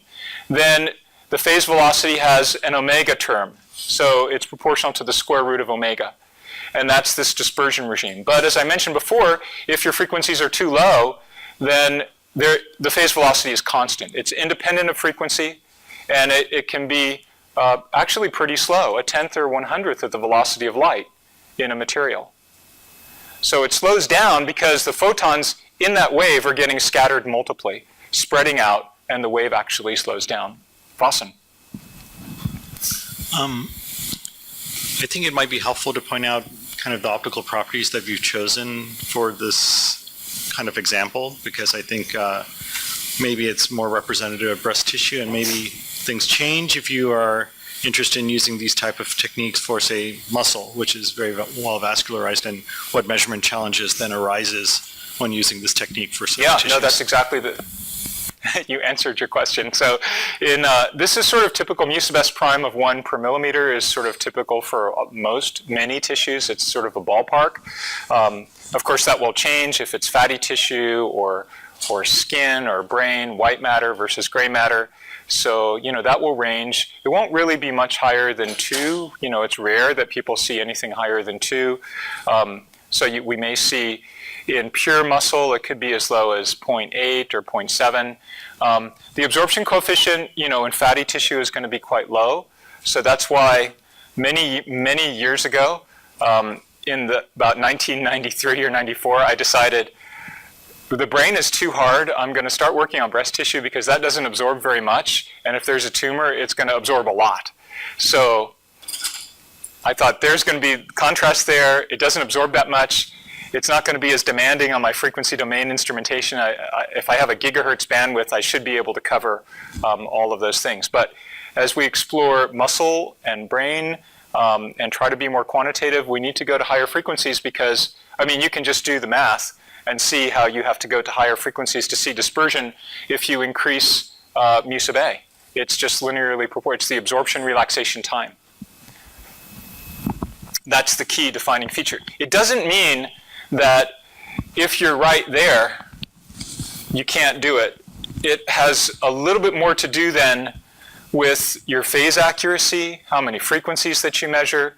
then the phase velocity has an omega term. So it's proportional to the square root of omega. And that's this dispersion regime. But as I mentioned before, if your frequencies are too low, then the phase velocity is constant. It's independent of frequency, and it can be actually pretty slow, a tenth or 100th of the velocity of light in a material. So it slows down because the photons in that wave are getting scattered multiply, spreading out, and the wave actually slows down. Vossen.
I think it might be helpful to point out kind of the optical properties that you've chosen for this kind of example, because I think maybe it's more representative of breast tissue, and maybe things change if you are interested in using these type of techniques for, say, muscle, which is very well vascularized, and what measurement challenges then arises when using this technique for such tissues.
No, that's exactly you answered your question. So this is sort of typical. Mu-sub-S prime of 1 per millimeter is sort of typical for many tissues. It's sort of a ballpark. Of course, that will change if it's fatty tissue or skin or brain, white matter versus gray matter. So, that will range. It won't really be much higher than 2. It's rare that people see anything higher than 2. So we may see in pure muscle, it could be as low as 0.8 or 0.7. The absorption coefficient, in fatty tissue is going to be quite low. So that's why many years ago, about 1993 or 94, I decided the brain is too hard. I'm going to start working on breast tissue because that doesn't absorb very much. And if there's a tumor, it's going to absorb a lot. So I thought there's going to be contrast there. It doesn't absorb that much. It's not going to be as demanding on my frequency domain instrumentation. If I have a gigahertz bandwidth, I should be able to cover all of those things. But as we explore muscle and brain and try to be more quantitative, we need to go to higher frequencies because, you can just do the math and see how you have to go to higher frequencies to see dispersion if you increase mu sub A. It's just linearly proportional. It's the absorption relaxation time. That's the key defining feature. It doesn't mean that if you're right there, you can't do it. It has a little bit more to do then with your phase accuracy, how many frequencies that you measure,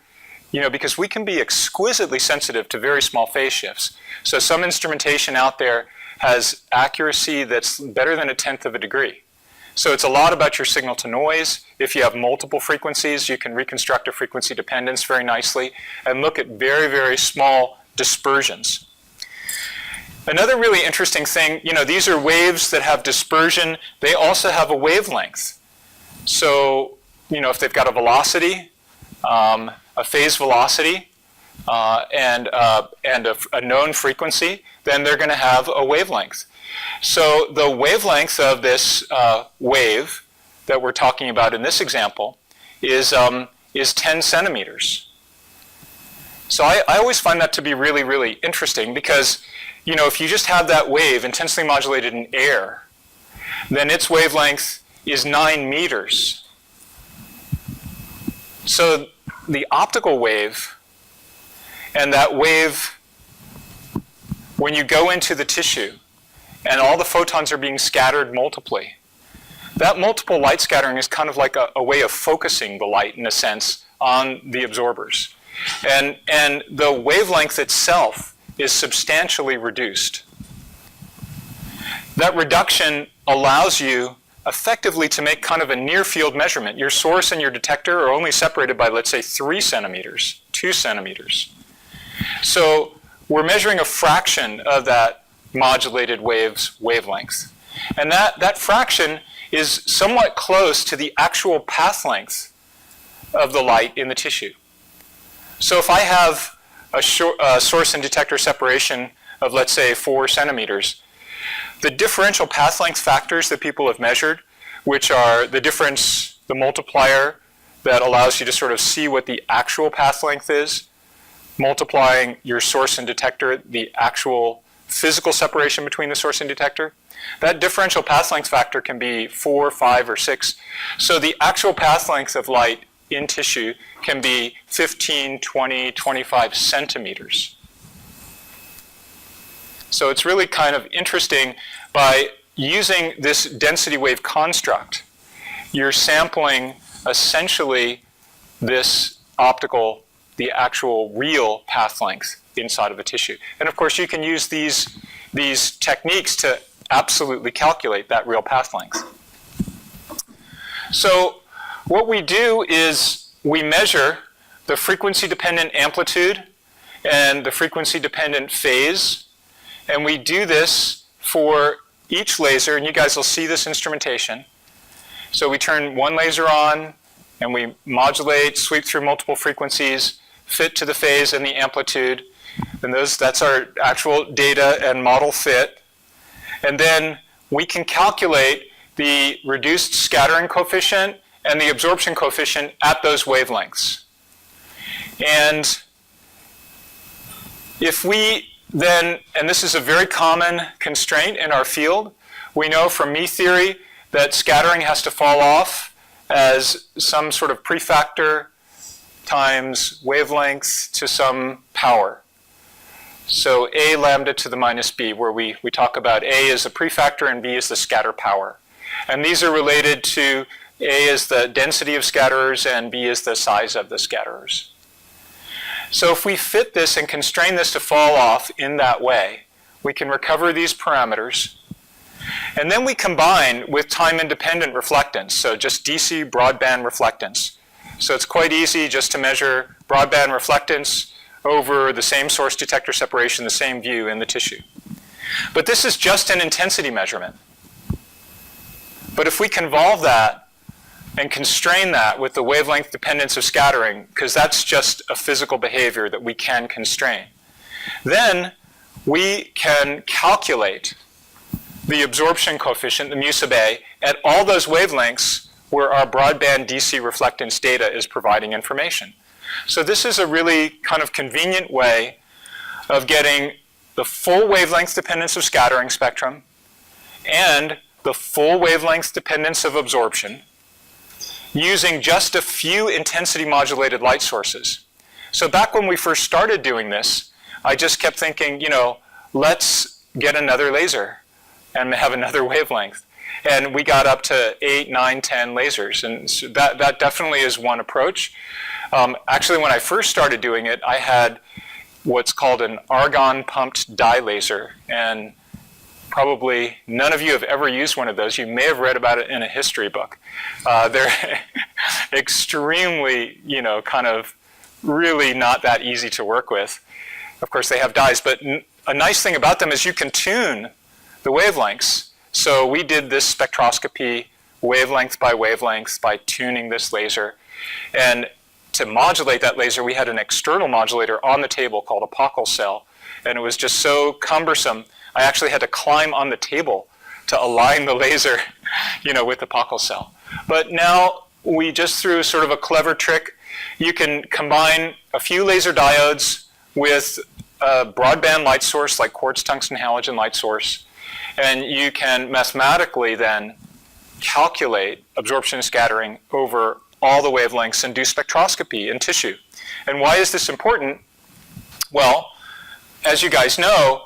because we can be exquisitely sensitive to very small phase shifts. So some instrumentation out there has accuracy that's better than 1/10 of a degree. So it's a lot about your signal to noise. If you have multiple frequencies, you can reconstruct a frequency dependence very nicely and look at very, very small dispersions. Another really interesting thing, these are waves that have dispersion. They also have a wavelength. So, if they've got a velocity, a phase velocity, and a known frequency, then they're going to have a wavelength. So the wavelength of this wave that we're talking about in this example is 10 centimeters. So I always find that to be really, really interesting because, if you just have that wave intensely modulated in air, then its wavelength is 9 meters. So the optical wave and that wave, when you go into the tissue and all the photons are being scattered multiply, that multiple light scattering is kind of like a way of focusing the light, in a sense, on the absorbers. And the wavelength itself is substantially reduced. That reduction allows you effectively to make kind of a near field measurement. Your source and your detector are only separated by, let's say, 3 centimeters, 2 centimeters. So we're measuring a fraction of that modulated wave's wavelength. And that fraction is somewhat close to the actual path length of the light in the tissue. So if I have a source and detector separation of, let's say, 4 centimeters, the differential path length factors that people have measured, which are the difference, the multiplier that allows you to sort of see what the actual path length is, multiplying your source and detector, the actual physical separation between the source and detector, that differential path length factor can be 4, 5, or 6. So the actual path length of light in tissue can be 15, 20, 25 centimeters. So it's really kind of interesting. By using this density wave construct, you're sampling essentially this optical, the actual real path length inside of a tissue. And of course, you can use these techniques to absolutely calculate that real path length. So what we do is we measure the frequency-dependent amplitude and the frequency-dependent phase. And we do this for each laser, and you guys will see this instrumentation. So we turn one laser on, and we modulate, sweep through multiple frequencies, fit to the phase and the amplitude. And that's our actual data and model fit. And then we can calculate the reduced scattering coefficient and the absorption coefficient at those wavelengths. And if we then, and this is a very common constraint in our field, we know from me theory that scattering has to fall off as some sort of prefactor times wavelength to some power. So A lambda to the minus B, where we talk about A as the prefactor and B as the scatter power. And these are related to A as the density of scatterers and B as the size of the scatterers. So if we fit this and constrain this to fall off in that way, we can recover these parameters. And then we combine with time-independent reflectance, so just DC broadband reflectance. So it's quite easy just to measure broadband reflectance over the same source detector separation, the same view in the tissue. But this is just an intensity measurement. But if we convolve that and constrain that with the wavelength dependence of scattering, because that's just a physical behavior that we can constrain, then we can calculate the absorption coefficient, the mu sub A, at all those wavelengths where our broadband DC reflectance data is providing information. So this is a really kind of convenient way of getting the full wavelength dependence of scattering spectrum and the full wavelength dependence of absorption using just a few intensity modulated light sources. So back when we first started doing this, I just kept thinking, you know, let's get another laser and have another wavelength. And we got up to 8, 9, 10 lasers. And so that definitely is one approach. Actually, when I first started doing it, I had what's called an argon-pumped dye laser. And probably none of you have ever used one of those. You may have read about it in a history book. They're extremely, you know, kind of really not that easy to work with. Of course, they have dyes. But a nice thing about them is you can tune the wavelengths. So we did this spectroscopy wavelength by tuning this laser. And to modulate that laser, we had an external modulator on the table called a Pockle cell. And it was just so cumbersome, I actually had to climb on the table to align the laser, you know, with the Pockle cell. But now we just through sort of a clever trick, you can combine a few laser diodes with a broadband light source like quartz tungsten halogen light source. And you can mathematically then calculate absorption and scattering over all the wavelengths and do spectroscopy in tissue. And why is this important? Well, as you guys know,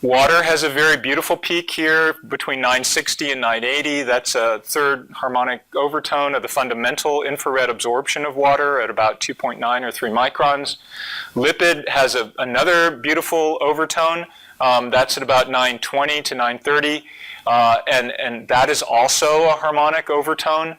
water has a very beautiful peak here between 960 and 980. That's a third harmonic overtone of the fundamental infrared absorption of water at about 2.9 or 3 microns. Lipid has another beautiful overtone. That's at about 920 to 930, and that is also a harmonic overtone.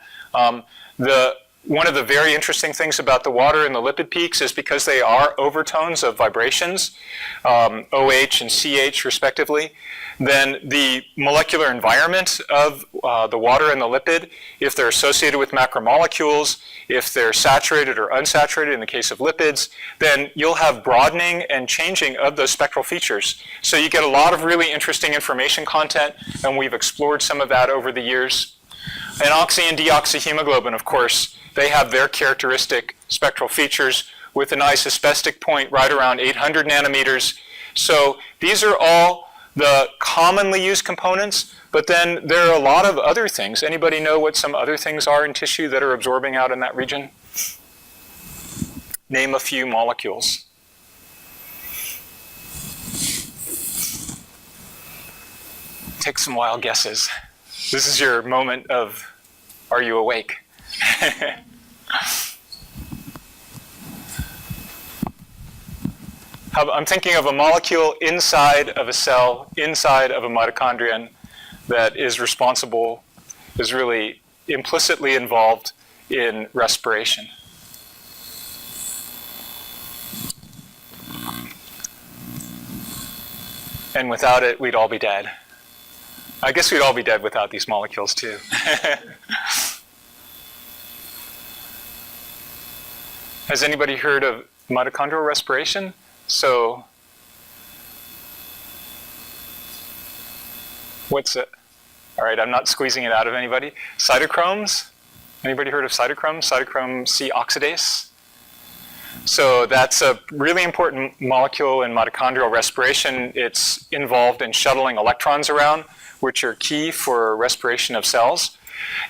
One of the very interesting things about the water and the lipid peaks is because they are overtones of vibrations, OH and CH respectively, then the molecular environment of the water and the lipid, if they're associated with macromolecules, if they're saturated or unsaturated in the case of lipids, then you'll have broadening and changing of those spectral features. So you get a lot of really interesting information content, and we've explored some of that over the years. And oxy and deoxyhemoglobin, of course, they have their characteristic spectral features with an isospestic point right around 800 nanometers. So these are all the commonly used components, but then there are a lot of other things. Anybody know what some other things are in tissue that are absorbing out in that region? Name a few molecules. Take some wild guesses. This is your moment of, are you awake? I'm thinking of a molecule inside of a cell, inside of a mitochondrion that is responsible, is really implicitly involved in respiration. And without it, we'd all be dead. I guess we'd all be dead without these molecules too. Has anybody heard of mitochondrial respiration? So, what's it? All right, I'm not squeezing it out of anybody. Cytochromes? Anybody heard of cytochromes? Cytochrome C oxidase? So that's a really important molecule in mitochondrial respiration. It's involved in shuttling electrons around, which are key for respiration of cells.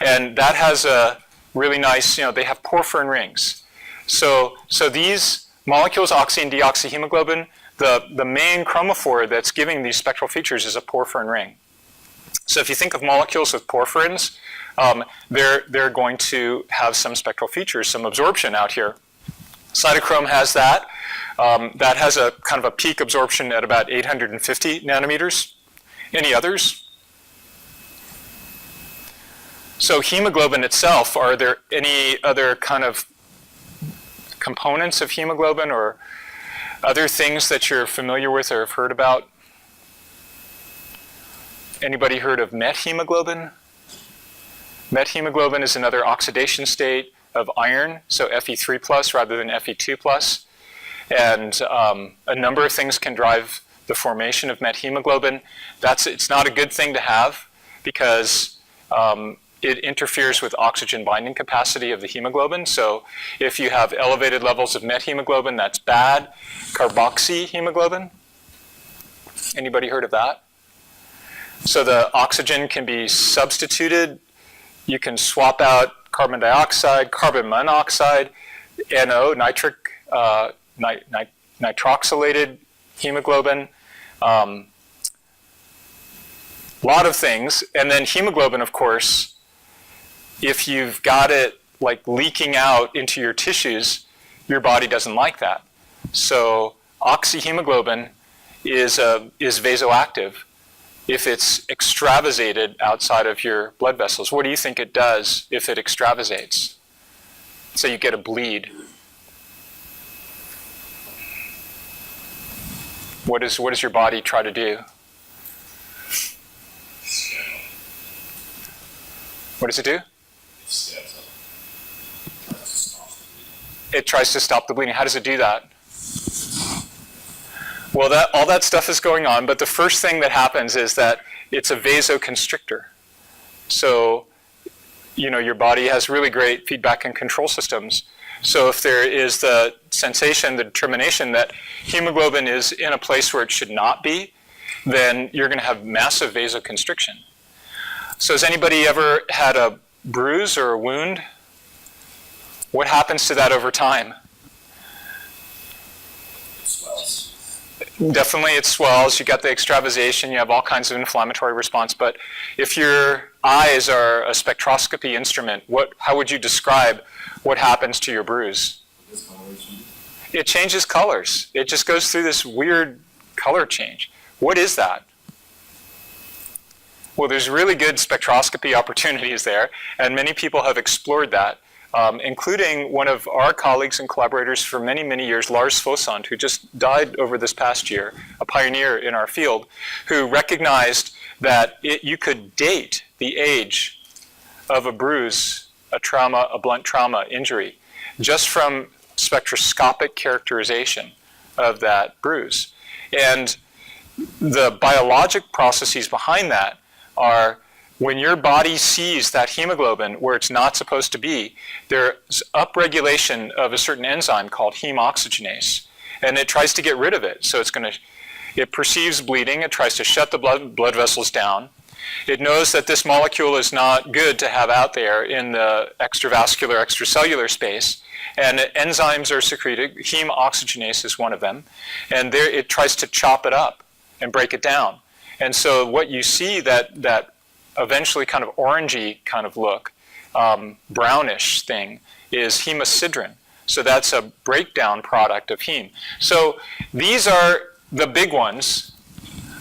And that has a really nice, they have porphyrin rings. So these molecules, oxy and deoxyhemoglobin, the main chromophore that's giving these spectral features is a porphyrin ring. So if you think of molecules with porphyrins, they're going to have some spectral features, some absorption out here. Cytochrome has that. That has a kind of a peak absorption at about 850 nanometers. Any others? So hemoglobin itself, are there any other kind of components of hemoglobin or other things that you're familiar with or have heard about? Anybody heard of methemoglobin? Methemoglobin is another oxidation state of iron, so Fe3 plus rather than Fe2 plus. And a number of things can drive the formation of methemoglobin. It's not a good thing to have because it interferes with oxygen binding capacity of the hemoglobin. So if you have elevated levels of methemoglobin, that's bad. Carboxyhemoglobin, anybody heard of that? So the oxygen can be substituted. You can swap out carbon dioxide, carbon monoxide, NO, nitroxylated hemoglobin, a lot of things. And then hemoglobin, of course, if you've got it like leaking out into your tissues, your body doesn't like that. So oxyhemoglobin is vasoactive if it's extravasated outside of your blood vessels. What do you think it does if it extravasates? So you get a bleed. What does your body try to do? What does it do? It tries to stop the bleeding. How does it do that? Well, all that stuff is going on, but the first thing that happens is that it's a vasoconstrictor. So, your body has really great feedback and control systems. So if there is the sensation, the determination that hemoglobin is in a place where it should not be, then you're going to have massive vasoconstriction. So has anybody ever had a bruise or a wound? What happens to that over time?
It swells.
Definitely it swells. You got the extravasation. You have all kinds of inflammatory response. But if your eyes are a spectroscopy instrument, how would you describe what happens to your bruise? It changes colors. It just goes through this weird color change. What is that? Well, there's really good spectroscopy opportunities there, and many people have explored that, including one of our colleagues and collaborators for many, many years, Lars Fossand, who just died over this past year, a pioneer in our field, who recognized that you could date the age of a bruise, a trauma, a blunt trauma injury, just from spectroscopic characterization of that bruise. And the biologic processes behind that are when your body sees that hemoglobin where it's not supposed to be, there's upregulation of a certain enzyme called heme oxygenase, and it tries to get rid of it. So it perceives bleeding, it tries to shut the blood vessels down. It knows that this molecule is not good to have out there in the extravascular, extracellular space, and enzymes are secreted. Heme oxygenase is one of them, and it tries to chop it up and break it down. And so what you see, that eventually kind of orangey kind of look, brownish thing, is hemosidrin. So that's a breakdown product of heme. So these are the big ones,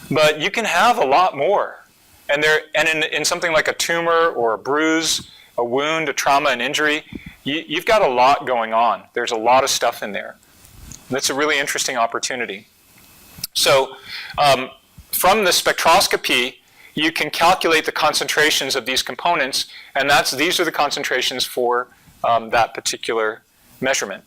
but you can have a lot more. And in something like a tumor or a bruise, a wound, a trauma, an injury, you've got a lot going on. There's a lot of stuff in there. That's a really interesting opportunity. So from the spectroscopy, you can calculate the concentrations of these components, and these are the concentrations for that particular measurement.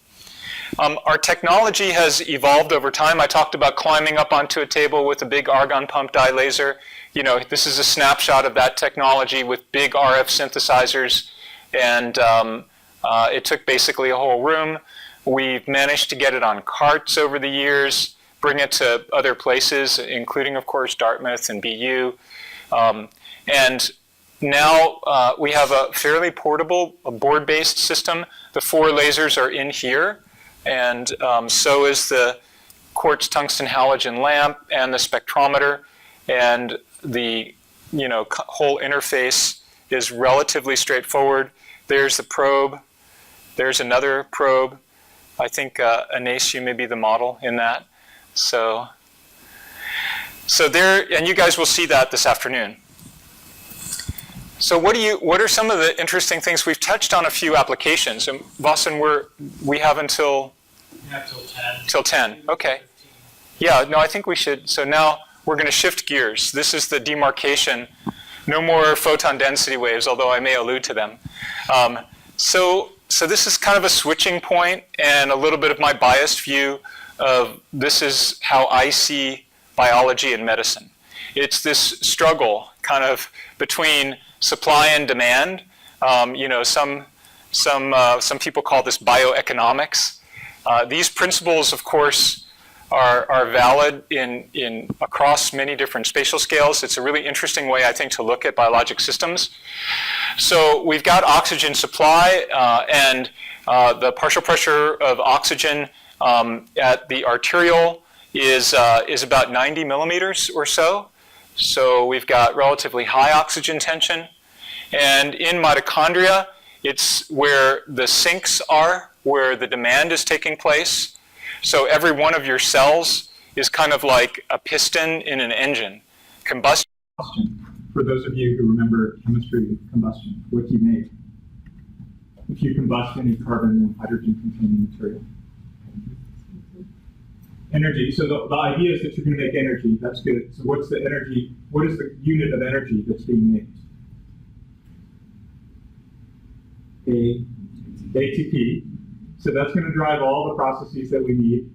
Our technology has evolved over time. I talked about climbing up onto a table with a big argon pump dye laser. This is a snapshot of that technology with big RF synthesizers, and it took basically a whole room. We've managed to get it on carts over the years, bring it to other places, including, of course, Dartmouth and BU. And now we have a fairly portable, board-based system. The 4 lasers are in here, and so is the quartz tungsten halogen lamp and the spectrometer, and the whole interface is relatively straightforward. There's the probe, there's another probe, I think Anais, you may be the model in that. So there, and you guys will see that this afternoon. So what are some of the interesting things? We've touched on a few applications. And Vossen, we have until?
Yeah, till 10.
Till 10, okay. Yeah, no, I think we should. So now we're going to shift gears. This is the demarcation. No more photon density waves, although I may allude to them. So this is kind of a switching point and a little bit of my biased view of this is how I see biology and medicine. It's this struggle kind of between supply and demand. Some people call this bioeconomics. These principles, of course, are valid in across many different spatial scales. It's a really interesting way, I think, to look at biologic systems. So we've got oxygen supply, and the partial pressure of oxygen at the arteriole is about 90 millimeters or so. So we've got relatively high oxygen tension. And in mitochondria, it's where the sinks are, where the demand is taking place. So every one of your cells is kind of like a piston in an engine. Combustion.
For those of you who remember chemistry combustion, what do you make? If you combust any carbon and hydrogen-containing material? Energy. So the idea is that you're going to make energy. That's good. So what's the energy? What is the unit of energy that's being made? ATP. So that's going to drive all the processes that we need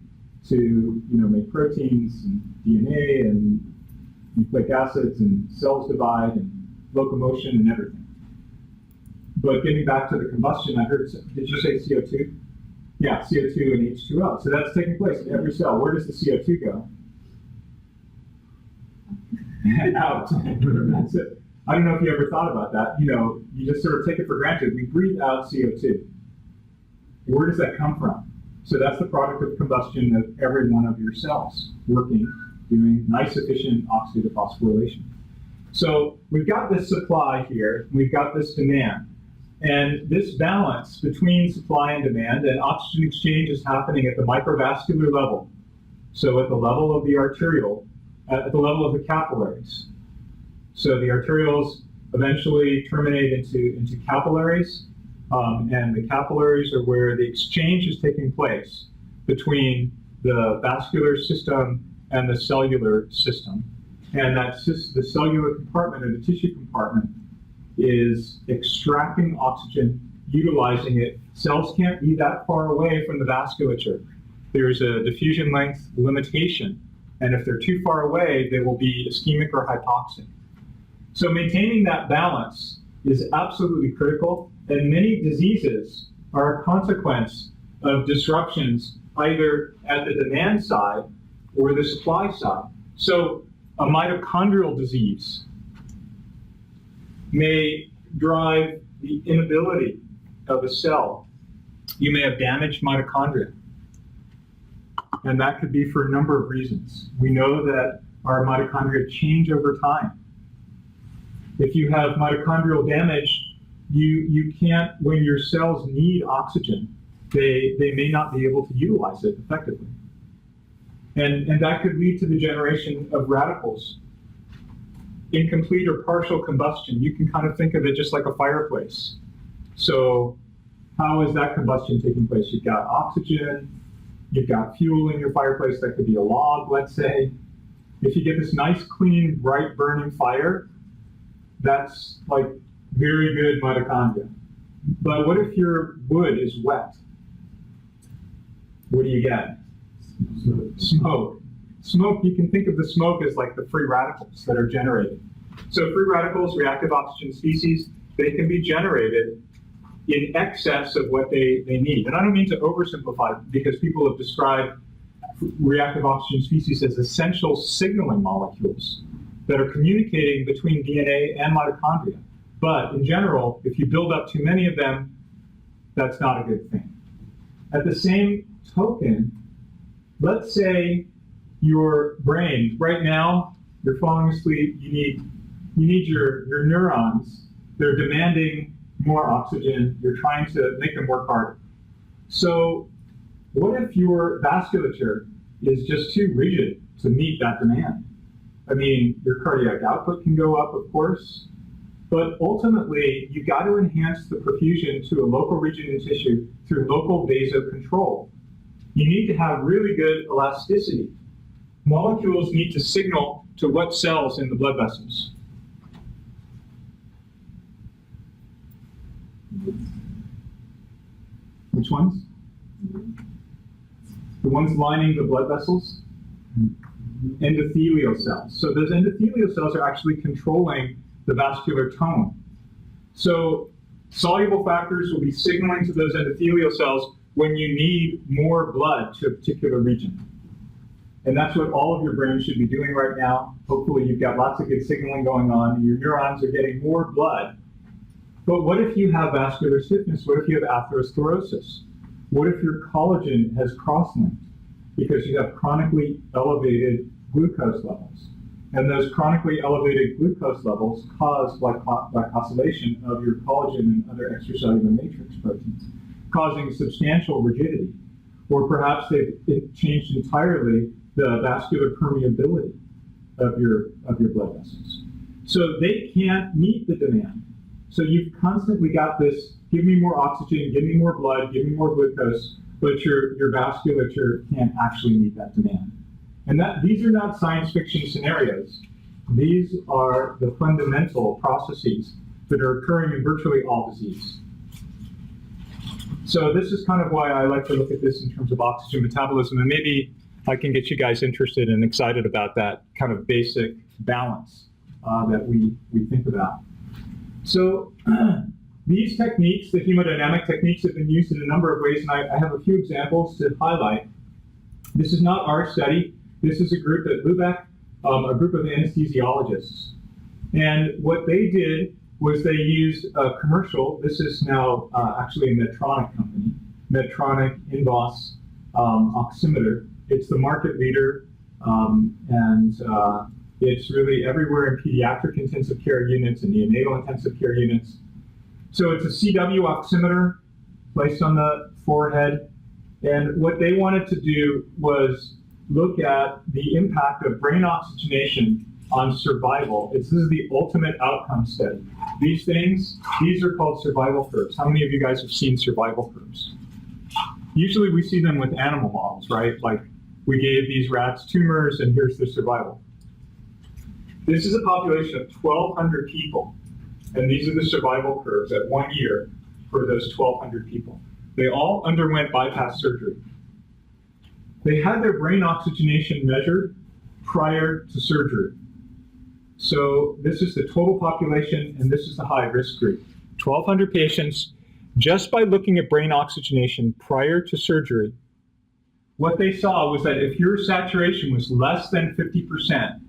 to, make proteins and DNA and nucleic acids and cells divide and locomotion and everything. But getting back to the combustion, I heard, did you say CO2? Yeah, CO2 and H2O. So that's taking place in every cell. Where does the CO2 go? Out. That's it. I don't know if you ever thought about that. You just sort of take it for granted. We breathe out CO2. Where does that come from? So that's the product of combustion of every one of your cells working, doing nice, efficient oxidative phosphorylation. So we've got this supply here, we've got this demand. And this balance between supply and demand and oxygen exchange is happening at the microvascular level. So at the level of the arteriole, at the level of the capillaries. So the arterioles eventually terminate into capillaries. And the capillaries are where the exchange is taking place between the vascular system and the cellular system. And the cellular compartment or the tissue compartment is extracting oxygen, utilizing it. Cells can't be that far away from the vasculature. There's a diffusion length limitation. And if they're too far away, they will be ischemic or hypoxic. So maintaining that balance is absolutely critical. And many diseases are a consequence of disruptions either at the demand side or the supply side. So a mitochondrial disease may drive the inability of a cell. You may have damaged mitochondria. And that could be for a number of reasons. We know that our mitochondria change over time. If you have mitochondrial damage, you can't, when your cells need oxygen, they may not be able to utilize it effectively. And that could lead to the generation of radicals. Incomplete or partial combustion, you can kind of think of it just like a fireplace. So how is that combustion taking place? You've got oxygen, you've got fuel in your fireplace, that could be a log, let's say. If you get this nice, clean, bright burning fire, that's like very good mitochondria. But what if your wood is wet? What do you get? Smoke. Smoke, you can think of the smoke as like the free radicals that are generated. So free radicals, reactive oxygen species, they can be generated in excess of what they need. And I don't mean to oversimplify, because people have described reactive oxygen species as essential signaling molecules that are communicating between DNA and mitochondria. But in general, if you build up too many of them, that's not a good thing. At the same token, let's say your brain, right now, you're falling asleep, you need your neurons, they're demanding more oxygen, you're trying to make them work harder. So What if your vasculature is just too rigid to meet that demand? I mean, your cardiac output can go up, of course, but ultimately, you've got to enhance the perfusion to a local region in tissue through local vasocontrol. You need to have really good elasticity. Molecules need to signal to what cells in the blood vessels. Which ones? The ones lining the blood vessels? Endothelial cells. So those endothelial cells are actually controlling the vascular tone. So soluble factors will be signaling to those endothelial cells when you need more blood to a particular region. And that's what all of your brain should be doing right now. Hopefully you've got lots of good signaling going on, and your neurons are getting more blood. But what if you have vascular stiffness? What if you have atherosclerosis? What if your collagen has cross-linked because you have chronically elevated glucose levels? And those chronically elevated glucose levels cause glycosylation of your collagen and other extracellular matrix proteins, causing substantial rigidity. Or perhaps they've changed entirely the vascular permeability of your blood vessels. So they can't meet the demand. So you've constantly got this, give me more oxygen, give me more blood, give me more glucose, but your vasculature can't actually meet that demand. And these are not science fiction scenarios. These are the fundamental processes that are occurring in virtually all disease. So this is kind of why I like to look at this in terms of oxygen metabolism, and maybe I can get you guys interested and excited about that kind of basic balance that we think about. So these techniques, the hemodynamic techniques, have been used in a number of ways, and I have a few examples to highlight. This is not our study. This is a group at Lübeck, a group of anesthesiologists. And what they did was they used a commercial. This is now actually a Medtronic company, Medtronic Inboss oximeter. It's the market leader, and it's really everywhere in pediatric intensive care units and neonatal intensive care units. So it's a CW oximeter placed on the forehead. And what they wanted to do was look at the impact of brain oxygenation on survival. This is the ultimate outcome study. These are called survival curves. How many of you guys have seen survival curves? Usually we see them with animal models, right? Like we gave these rats tumors and here's their survival. This is a population of 1,200 people, and these are the survival curves at 1 year for those 1,200 people. They all underwent bypass surgery. They had their brain oxygenation measured prior to surgery. So this is the total population, and this is the high-risk group. 1,200 patients, just by looking at brain oxygenation prior to surgery, what they saw was that if your saturation was less than 50%,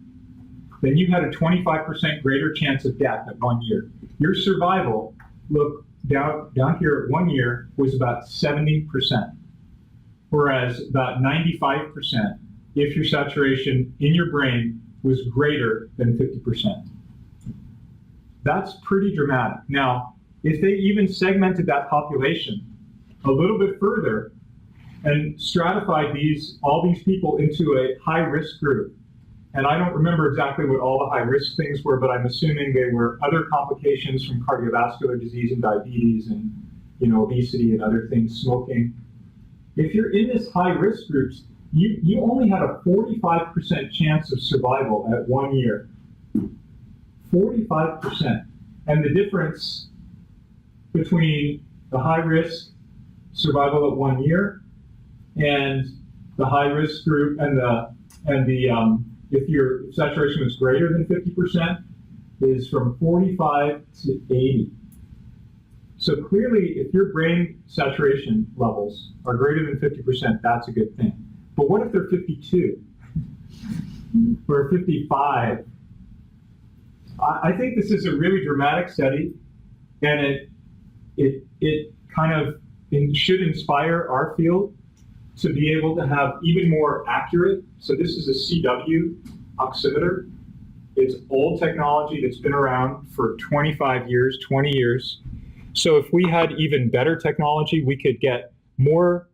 then you had a 25% greater chance of death at 1 year. Your survival, look down here at 1 year, was about 70%, whereas about 95% if your saturation in your brain was greater than 50%. That's pretty dramatic. Now, if they even segmented that population a little bit further and stratified all these people into a high-risk group, and I don't remember exactly what all the high-risk things were, but I'm assuming they were other complications from cardiovascular disease and diabetes and obesity and other things, smoking. If you're in this high-risk groups, you only had a 45% chance of survival at 1 year. 45%. And the difference between the high-risk survival at 1 year and the high-risk group and the if your saturation was greater than 50% is from 45 to 80. So clearly, if your brain saturation levels are greater than 50%, that's a good thing. But what if they're 52 or 55? I think this is a really dramatic study, and it kind of should inspire our field to be able to have even more accurate. So this is a CW oximeter. It's old technology that's been around for 25 years, 20 years. So if we had even better technology, we could get more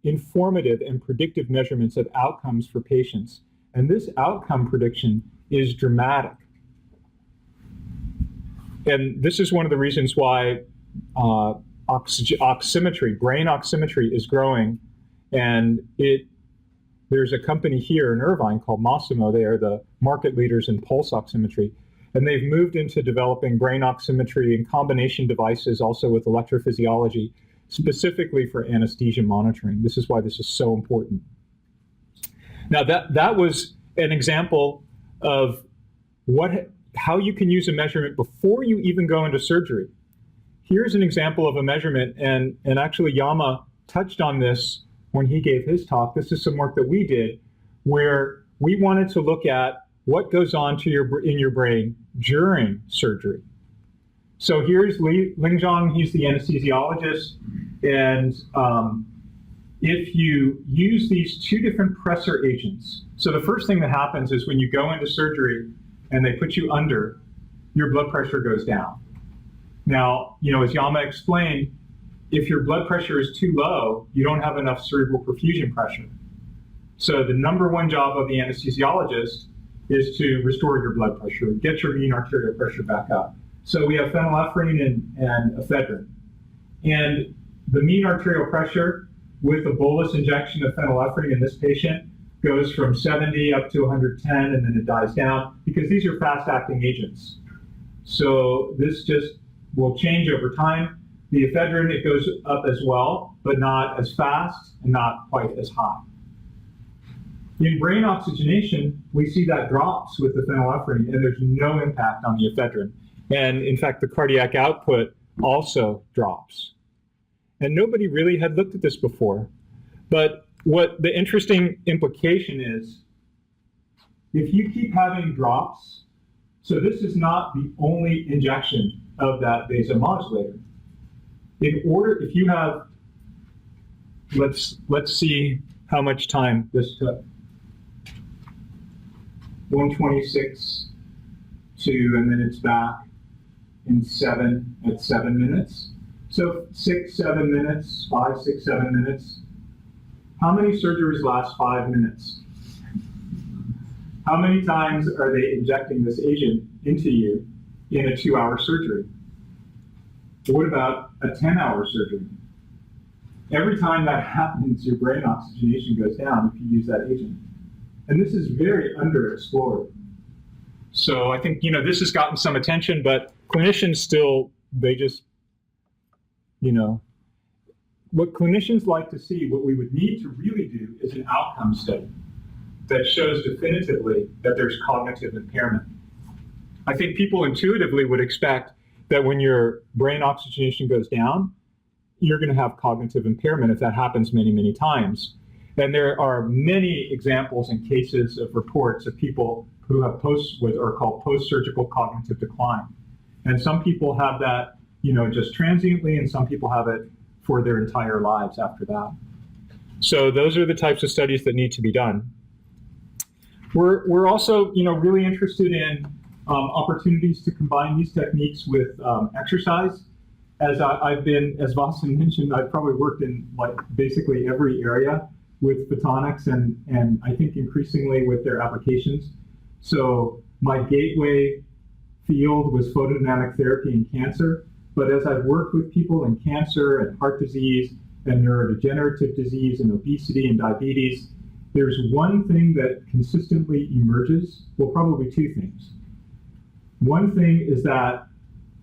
informative and predictive measurements of outcomes for patients. And this outcome prediction is dramatic. And this is one of the reasons why oximetry, brain oximetry is growing. And there's a company here in Irvine called Massimo. They are the market leaders in pulse oximetry. And they've moved into developing brain oximetry and combination devices also with electrophysiology, specifically for anesthesia monitoring. This is why this is so important. Now that was an example of how you can use a measurement before you even go into surgery. Here's an example of a measurement, and actually Yama touched on this when he gave his talk. This is some work that we did where we wanted to look at what goes on in your brain during surgery. So here's Lingzhang, he's the anesthesiologist, and if you use these two different pressor agents, so the first thing that happens is when you go into surgery and they put you under, your blood pressure goes down. Now, as Yama explained, if your blood pressure is too low, you don't have enough cerebral perfusion pressure. So the number one job of the anesthesiologist is to restore your blood pressure, get your mean arterial pressure back up. So we have phenylephrine and ephedrine. And the mean arterial pressure with a bolus injection of phenylephrine in this patient goes from 70 up to 110, and then it dies down, because these are fast-acting agents. So this just will change over time. The ephedrine, it goes up as well, but not as fast and not quite as high. In brain oxygenation, we see that drops with the phenylephrine, and there's no impact on the ephedrine. And in fact, the cardiac output also drops. And nobody really had looked at this before. But what the interesting implication is, if you keep having drops, so this is not the only injection of that vasomodulator. If you have, let's see how much time this took. 126 and then it's back at 7 minutes. So 6, 7 minutes, 5, 6, 7 minutes. How many surgeries last 5 minutes? How many times are they injecting this agent into you in a 2-hour surgery? What about a 10-hour surgery? Every time that happens, your brain oxygenation goes down if you use that agent. And this is very underexplored. So I think, this has gotten some attention, but clinicians still, they just, what clinicians like to see, what we would need to really do is an outcome study that shows definitively that there's cognitive impairment. I think people intuitively would expect that when your brain oxygenation goes down, you're going to have cognitive impairment if that happens many, many times. And there are many examples and cases of reports of people who have what are called post-surgical cognitive decline. And some people have that, just transiently, and some people have it for their entire lives after that. So those are the types of studies that need to be done. We're also, really interested in opportunities to combine these techniques with exercise. As Vasan mentioned, I've probably worked in basically every area with photonics and I think increasingly with their applications. So my gateway field was photodynamic therapy in cancer, but as I've worked with people in cancer and heart disease and neurodegenerative disease and obesity and diabetes, there's one thing that consistently emerges, well, probably two things. One thing is that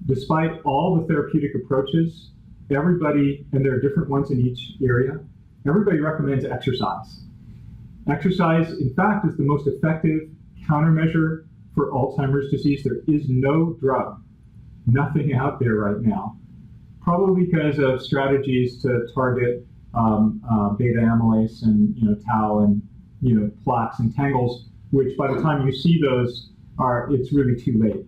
despite all the therapeutic approaches, everybody, and there are different ones in each area, everybody recommends exercise. Exercise, in fact, is the most effective countermeasure for Alzheimer's disease. There is no drug, nothing out there right now, probably because of strategies to target beta amylase and tau and plaques and tangles, which by the time you see those, it's really too late.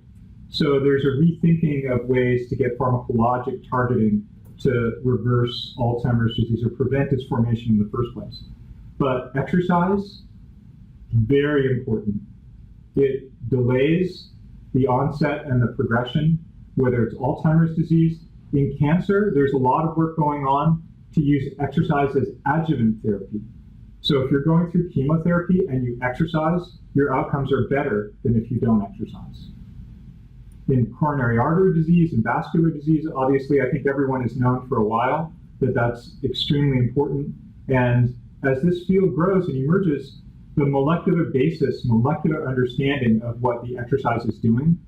So there's a rethinking of ways to get pharmacologic targeting to reverse Alzheimer's disease or prevent its formation in the first place. But exercise, very important. It delays the onset and the progression, whether it's Alzheimer's disease. In cancer, there's a lot of work going on to use exercise as adjuvant therapy. So if you're going through chemotherapy and you exercise, your outcomes are better than if you don't exercise. In coronary artery disease and vascular disease, obviously, I think everyone has known for a while that that's extremely important. And as this field grows and emerges, the molecular basis, molecular understanding of what the exercise is doing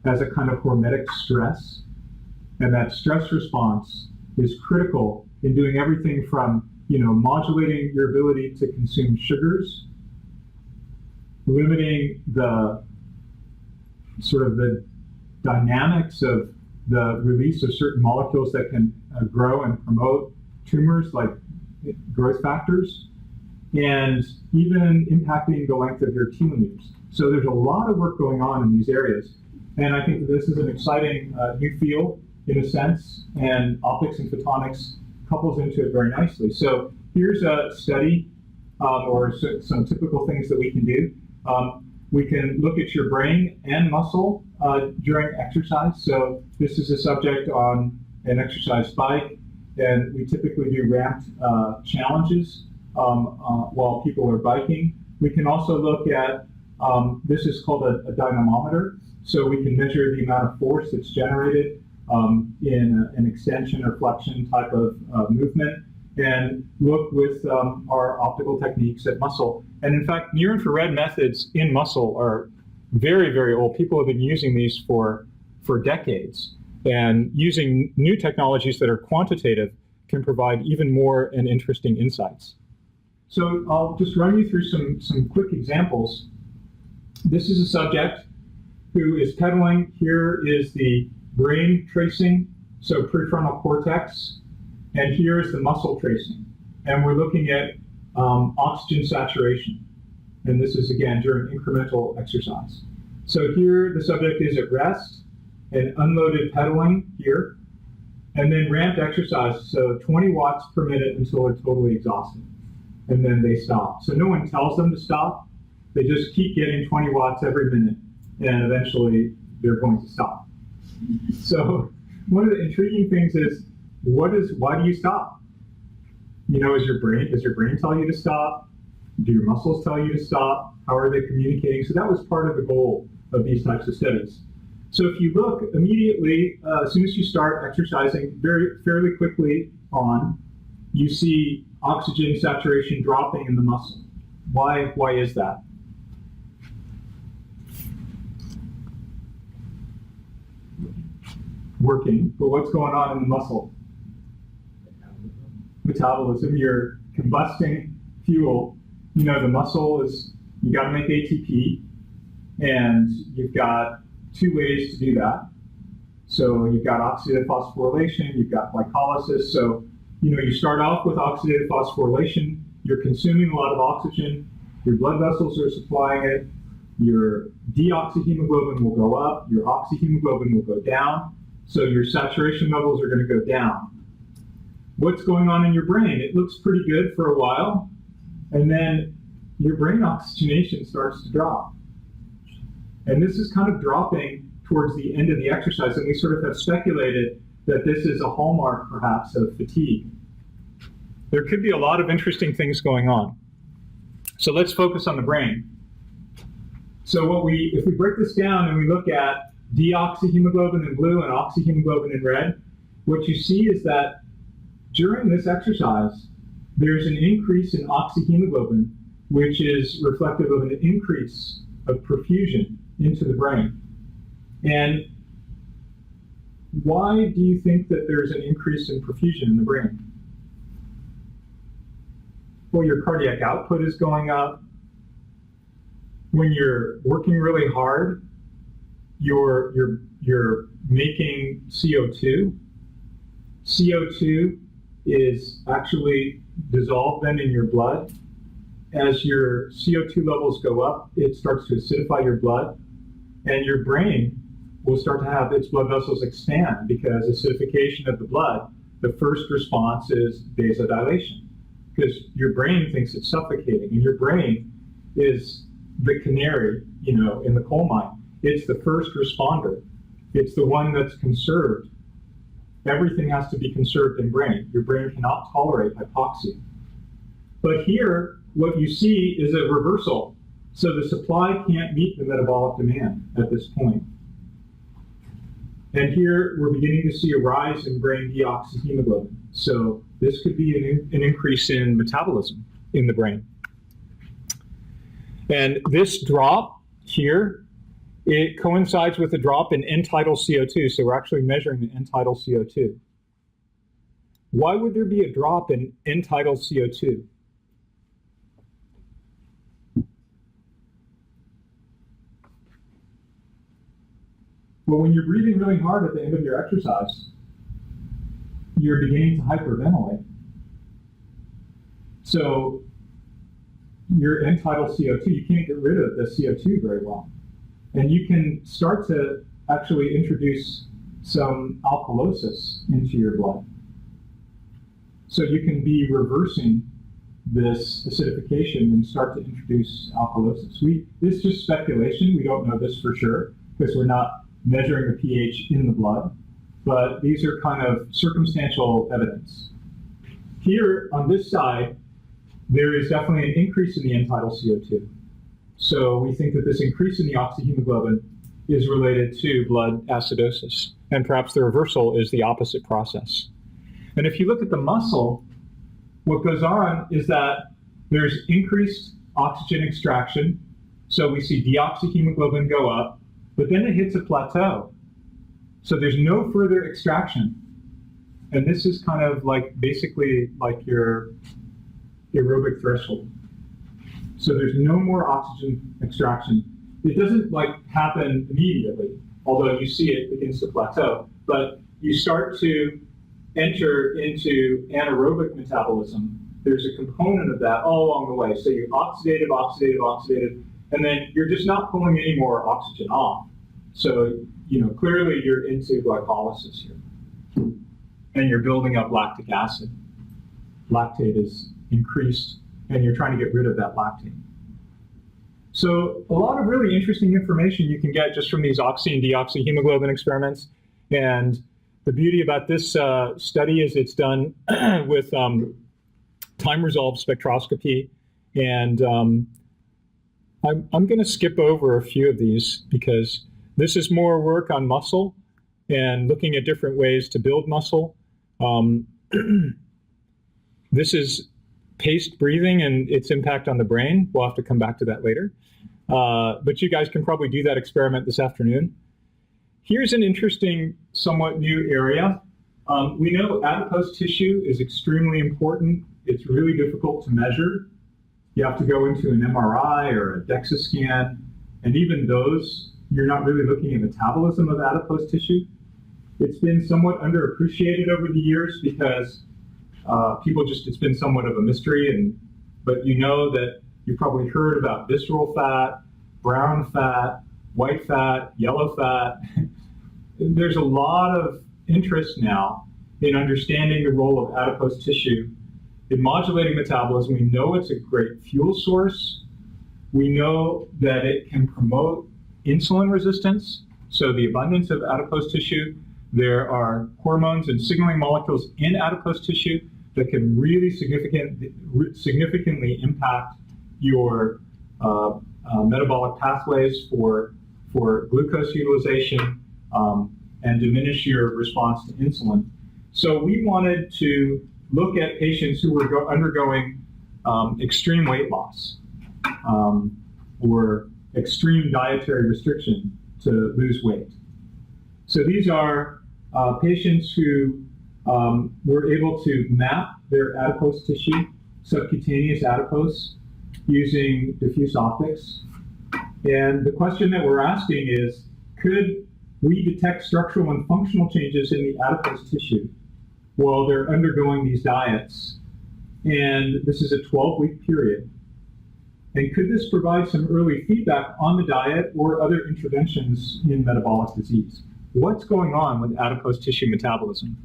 as a kind of hormetic stress, and that stress response is critical in doing everything from, modulating your ability to consume sugars, limiting the sort of the dynamics of the release of certain molecules that can grow and promote tumors like growth factors, and even impacting the length of your telomeres. So there's a lot of work going on in these areas. And I think this is an exciting new field in a sense, and optics and photonics couples into it very nicely. So here's a study or some typical things that we can do. We can look at your brain and muscle during exercise. So this is a subject on an exercise bike, and we typically do ramped challenges while people are biking. We can also look at, this is called a dynamometer. So we can measure the amount of force that's generated in an extension or flexion type of movement, and look with our optical techniques at muscle. And in fact, near-infrared methods in muscle are very, very old. People have been using these for decades. And using new technologies that are quantitative can provide even more and interesting insights. So I'll just run you through some quick examples. This is a subject who is pedaling. Here is the brain tracing, so prefrontal cortex, and here is the muscle tracing. And we're looking at oxygen saturation. And this is, again, during incremental exercise. So here the subject is at rest and unloaded pedaling here, and then ramped exercise, so 20 watts per minute until they're totally exhausted. And then they stop. So no one tells them to stop. They just keep getting 20 watts every minute, and eventually they're going to stop. So one of the intriguing things is, why do you stop? Does your brain tell you to stop? Do your muscles tell you to stop? How are they communicating? So that was part of the goal of these types of studies. So if you look immediately, as soon as you start exercising, fairly quickly on, you see oxygen saturation dropping in the muscle. Why is that? Working, but what's going on in the muscle? Metabolism. You're combusting fuel. The muscle is, you got to make ATP, and you've got two ways to do that. So you've got oxidative phosphorylation, you've got glycolysis. So, you start off with oxidative phosphorylation, you're consuming a lot of oxygen, your blood vessels are supplying it, your deoxyhemoglobin will go up, your oxyhemoglobin will go down, so your saturation levels are going to go down. What's going on in your brain? It looks pretty good for a while, and then your brain oxygenation starts to drop. And this is kind of dropping towards the end of the exercise, and we sort of have speculated that this is a hallmark, perhaps, of fatigue. There could be a lot of interesting things going on. So let's focus on the brain. So if we break this down and we look at deoxyhemoglobin in blue and oxyhemoglobin in red, what you see is that during this exercise, there's an increase in oxyhemoglobin, which is reflective of an increase of perfusion into the brain. And why do you think that there's an increase in perfusion in the brain? Well, your cardiac output is going up. When you're working really hard, you're making CO2. CO2 is actually dissolved then in your blood. As your CO2 levels go up, it starts to acidify your blood, and your brain will start to have its blood vessels expand, because acidification of the blood, the first response is vasodilation, because your brain thinks it's suffocating, and your brain is the canary, in the coal mine. It's the first responder. It's the one that's conserved. everything has to be conserved in brain. Your brain cannot tolerate hypoxia. But here, what you see is a reversal. So the supply can't meet the metabolic demand at this point. And here, we're beginning to see a rise in brain deoxyhemoglobin. So this could be an increase in metabolism in the brain. And this drop here, it coincides with a drop in end-tidal CO2. So we're actually measuring the end-tidal CO2. Why would there be a drop in end-tidal CO2? Well, when you're breathing really hard at the end of your exercise, you're beginning to hyperventilate. So your end-tidal CO2, you can't get rid of the CO2 very well. And you can start to actually introduce some alkalosis into your blood. So you can be reversing this acidification and start to introduce alkalosis. This is just speculation. We don't know this for sure because we're not measuring the pH in the blood, but these are kind of circumstantial evidence. Here on this side, there is definitely an increase in the end-tidal CO2. So we think that this increase in the oxyhemoglobin is related to blood acidosis, and perhaps the reversal is the opposite process. And if you look at the muscle, what goes on is that there's increased oxygen extraction, so we see deoxyhemoglobin go up, but then it hits a plateau. So there's no further extraction. And this is kind of like basically like your aerobic threshold. So there's no more oxygen extraction. It doesn't like happen immediately, although you see it begins to plateau, but you start to enter into anaerobic metabolism. There's a component of that all along the way. So you're oxidative, and then you're just not pulling any more oxygen off. So, clearly you're into glycolysis here. And you're building up lactic acid. Lactate is increased, and you're trying to get rid of that lactate. So a lot of really interesting information you can get just from these oxy and deoxyhemoglobin experiments. And the beauty about this study is it's done with time-resolved spectroscopy. And I'm going to skip over a few of these because this is more work on muscle and looking at different ways to build muscle. This is paced breathing and its impact on the brain. We'll have to come back to that later. But you guys can probably do that experiment this afternoon. Here's an interesting, somewhat new area. We know adipose tissue is extremely important. It's really difficult to measure. You have to go into an MRI or a DEXA scan, and even those, you're not really looking at metabolism of adipose tissue. It's been somewhat underappreciated over the years because it's been somewhat of a mystery, but you know that you probably heard about visceral fat, brown fat, white fat, yellow fat. There's a lot of interest now in understanding the role of adipose tissue in modulating metabolism. We know it's a great fuel source. We know that it can promote insulin resistance, so the abundance of adipose tissue. There are hormones and signaling molecules in adipose tissue that can really significantly impact your metabolic pathways for glucose utilization and diminish your response to insulin. So we wanted to look at patients who were undergoing extreme weight loss or extreme dietary restriction to lose weight. So these are patients who were able to map their adipose tissue, subcutaneous adipose, using diffuse optics. And the question that we're asking is, could we detect structural and functional changes in the adipose tissue while they're undergoing these diets? And this is a 12-week period. And could this provide some early feedback on the diet or other interventions in metabolic disease? What's going on with adipose tissue metabolism?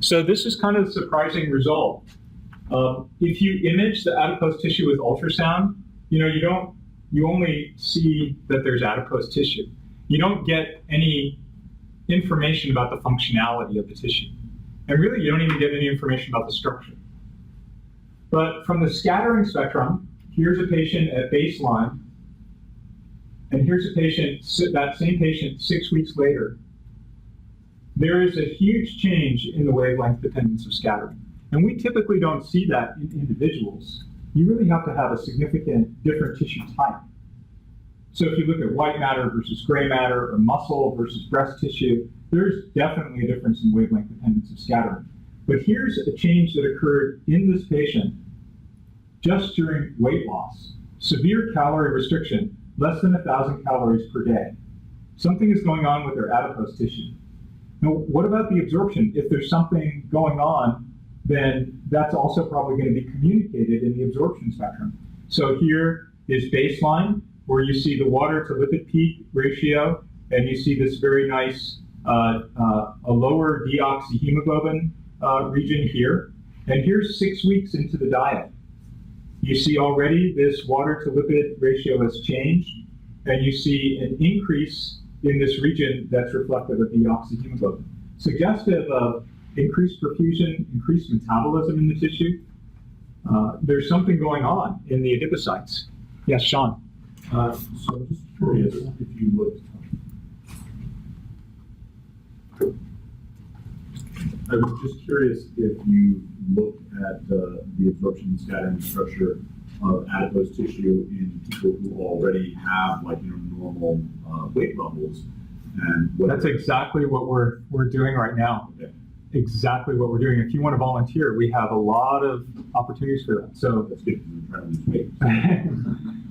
So this is kind of a surprising result. If you image the adipose tissue with ultrasound, you only see that there's adipose tissue. You don't get any information about the functionality of the tissue. And really, you don't even get any information about the structure. But from the scattering spectrum, here's a patient at baseline, and here's a patient, that same patient 6 weeks later. There is a huge change in the wavelength dependence of scattering. And we typically don't see that in individuals. You really have to have a significant different tissue type. So if you look at white matter versus gray matter, or muscle versus breast tissue, there's definitely a difference in wavelength dependence of scattering. But here's a change that occurred in this patient just during weight loss. Severe calorie restriction, less than 1,000 calories per day. Something is going on with their adipose tissue. Now, what about the absorption? If there's something going on, then that's also probably going to be communicated in the absorption spectrum. So here is baseline, where you see the water to lipid peak ratio, and you see this very nice a lower deoxyhemoglobin region here. And here's 6 weeks into the diet. You see already this water to lipid ratio has changed, and you see an increase in this region that's reflective of deoxyhemoglobin, suggestive of increased perfusion, increased metabolism in the tissue. There's something going on in the adipocytes. Yes, Sean.
So I'm just curious if you looked. I was just curious if you looked at the absorption and scattering structure of adipose tissue in people who already have normal weight levels, and what
That's exactly what we're doing right now.
Okay.
Exactly what we're doing. If you want to volunteer, we have a lot of opportunities for that. So
That's good. I'm trying to lose weight.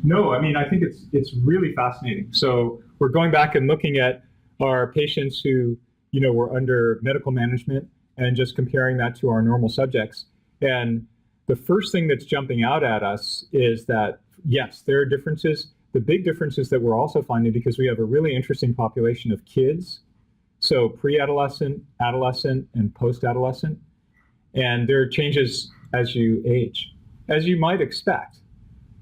no, I mean, I think it's really fascinating. So we're going back and looking at our patients who, were under medical management and just comparing that to our normal subjects. And the first thing that's jumping out at us is that, yes, there are differences. The big differences that we're also finding, because we have a really interesting population of kids, so pre-adolescent, adolescent, and post-adolescent. And there are changes as you age, as you might expect.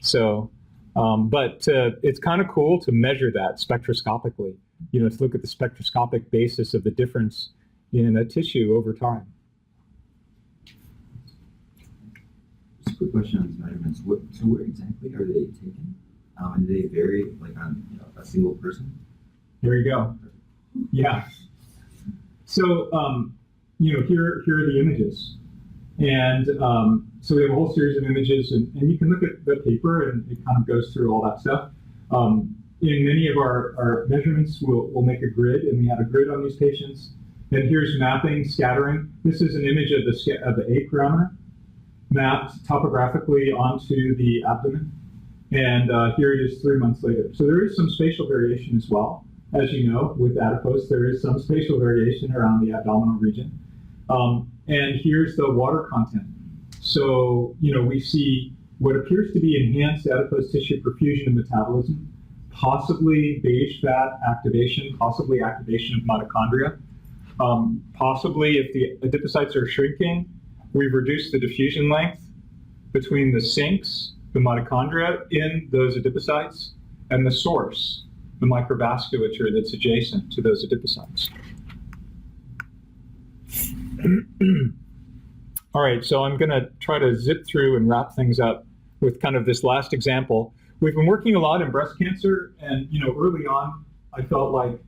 So, but it's kind of cool to measure that spectroscopically, to look at the spectroscopic basis of the difference in a tissue over time.
Just a quick question on these measurements. So where exactly are they taken? And do they vary on a single person?
Here you go. Yeah. So, here are the images. And so we have a whole series of images, and you can look at the paper, and it kind of goes through all that stuff. In many of our measurements, we'll make a grid, and we have a grid on these patients. And here's mapping, scattering. This is an image of the A parameter mapped topographically onto the abdomen. And here it is 3 months later. So there is some spatial variation as well. As you know, with adipose, there is some spatial variation around the abdominal region. And here's the water content. So, we see what appears to be enhanced adipose tissue perfusion and metabolism, possibly beige fat activation, possibly activation of mitochondria. Possibly, if the adipocytes are shrinking, we've reduced the diffusion length between the sinks, the mitochondria in those adipocytes, and the source, the microvasculature that's adjacent to those adipocytes. All right, so I'm going to try to zip through and wrap things up with kind of this last example. We've been working a lot in breast cancer, and early on, I felt like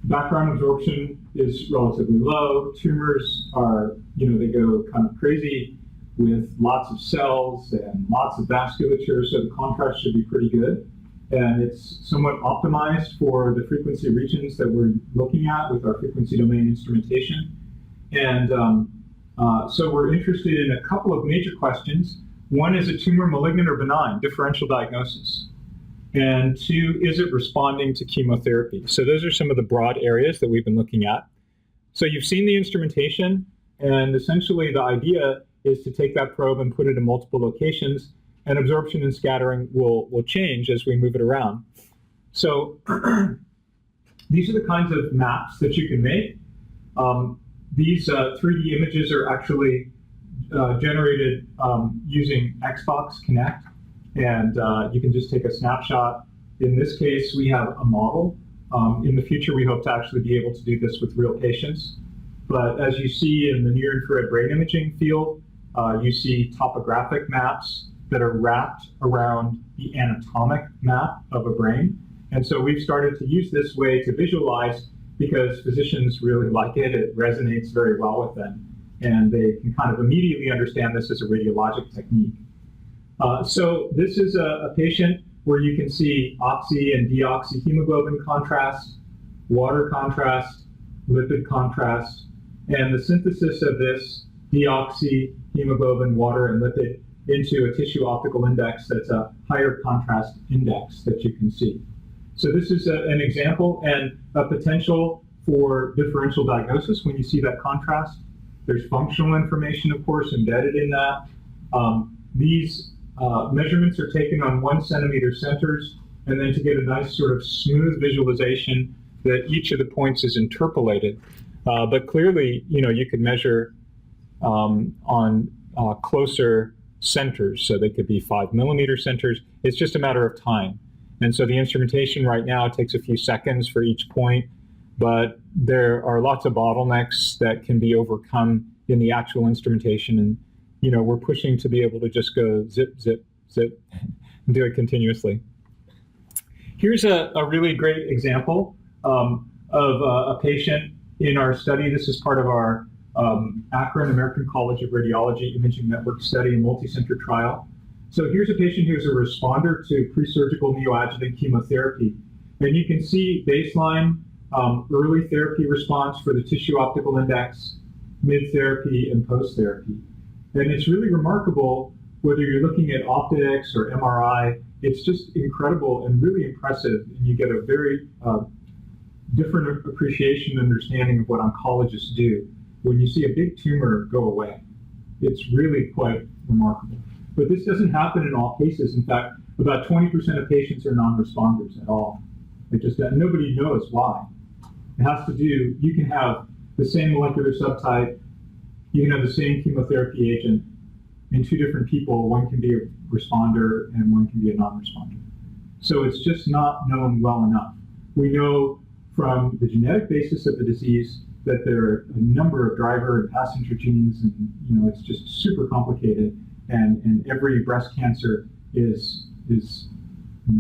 background absorption is relatively low. Tumors are, they go kind of crazy with lots of cells and lots of vasculature, so the contrast should be pretty good. And it's somewhat optimized for the frequency regions that we're looking at with our frequency domain instrumentation. And so we're interested in a couple of major questions. One, is a tumor malignant or benign? Differential diagnosis. And two, is it responding to chemotherapy? So those are some of the broad areas that we've been looking at. So you've seen the instrumentation, and essentially the idea is to take that probe and put it in multiple locations, and absorption and scattering will change as we move it around. So these are the kinds of maps that you can make. These 3D images are actually generated using Xbox Connect, and you can just take a snapshot. In this case, we have a model In the future, we hope to actually be able to do this with real patients. But as you see in the near-infrared brain imaging field, you see topographic maps that are wrapped around the anatomic map of a brain. And so we've started to use this way to visualize because physicians really like it. It resonates very well with them. And they can kind of immediately understand this as a radiologic technique. So this is a patient where you can see oxy and deoxyhemoglobin contrast, water contrast, lipid contrast, and the synthesis of this deoxyhemoglobin, water, and lipid into a tissue optical index that's a higher contrast index that you can see. So this is an example and a potential for differential diagnosis when you see that contrast. There's functional information, of course, embedded in that. These measurements are taken on 1 centimeter centers, and then to get a nice sort of smooth visualization that each of the points is interpolated. But clearly, you could measure on closer centers, so they could be 5 millimeter centers. It's just a matter of time. And so the instrumentation right now takes a few seconds for each point, but there are lots of bottlenecks that can be overcome in the actual instrumentation. And, we're pushing to be able to just go zip, zip, zip, and do it continuously. Here's a really great example of a patient in our study. This is part of our Akron American College of Radiology Imaging Network study and multi-center trial. So here's a patient who's a responder to pre-surgical neoadjuvant chemotherapy. And you can see baseline early therapy response for the tissue optical index, mid-therapy, and post-therapy. And it's really remarkable whether you're looking at optics or MRI. It's just incredible and really impressive. And you get a very different appreciation and understanding of what oncologists do when you see a big tumor go away. It's really quite remarkable. But this doesn't happen in all cases. In fact, about 20% of patients are non-responders at all. It just nobody knows why. It has to do, you can have the same molecular subtype, you can have the same chemotherapy agent in 2 different people. One can be a responder and one can be a non-responder. So it's just not known well enough. We know from the genetic basis of the disease that there are a number of driver and passenger genes, and it's just super complicated. And every breast cancer is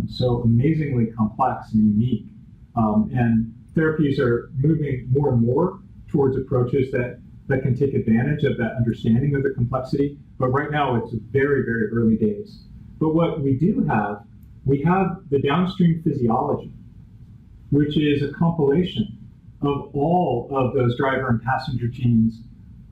so amazingly complex and unique. And therapies are moving more and more towards approaches that can take advantage of that understanding of the complexity. But right now, it's very, very early days. But what we do have, we have the downstream physiology, which is a compilation of all of those driver and passenger genes,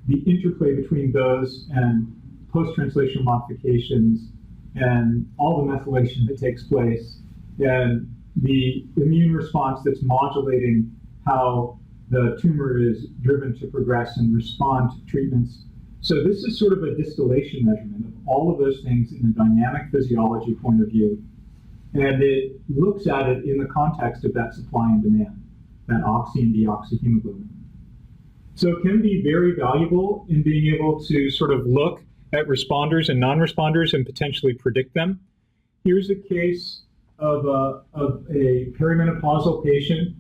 the interplay between those and post-translational modifications, and all the methylation that takes place, and the immune response that's modulating how the tumor is driven to progress and respond to treatments. So this is sort of a distillation measurement of all of those things in a dynamic physiology point of view. And it looks at it in the context of that supply and demand, that oxy and deoxyhemoglobin. So it can be very valuable in being able to sort of look at responders and non-responders and potentially predict them. Here's a case of a perimenopausal patient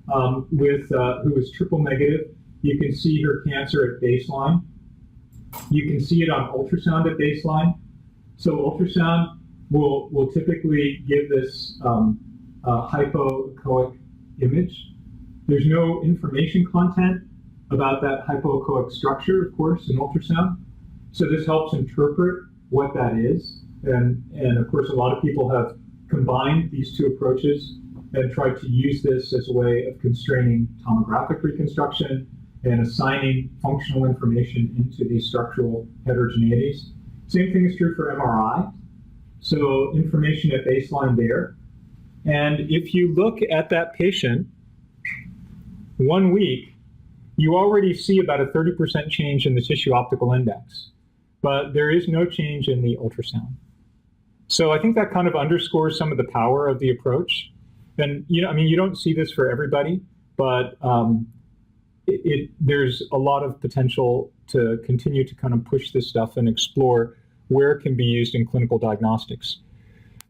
who is triple negative. You can see her cancer at baseline. You can see it on ultrasound at baseline. So ultrasound will typically give this hypoechoic image. There's no information content about that hypoechoic structure, of course, in ultrasound. So this helps interpret what that is. And of course, a lot of people have combined these 2 approaches and tried to use this as a way of constraining tomographic reconstruction and assigning functional information into these structural heterogeneities. Same thing is true for MRI. So information at baseline there. And if you look at that patient, 1 week, you already see about a 30% change in the tissue optical index, but there is no change in the ultrasound. So I think that kind of underscores some of the power of the approach. And you don't see this for everybody, but there's a lot of potential to continue to kind of push this stuff and explore where it can be used in clinical diagnostics.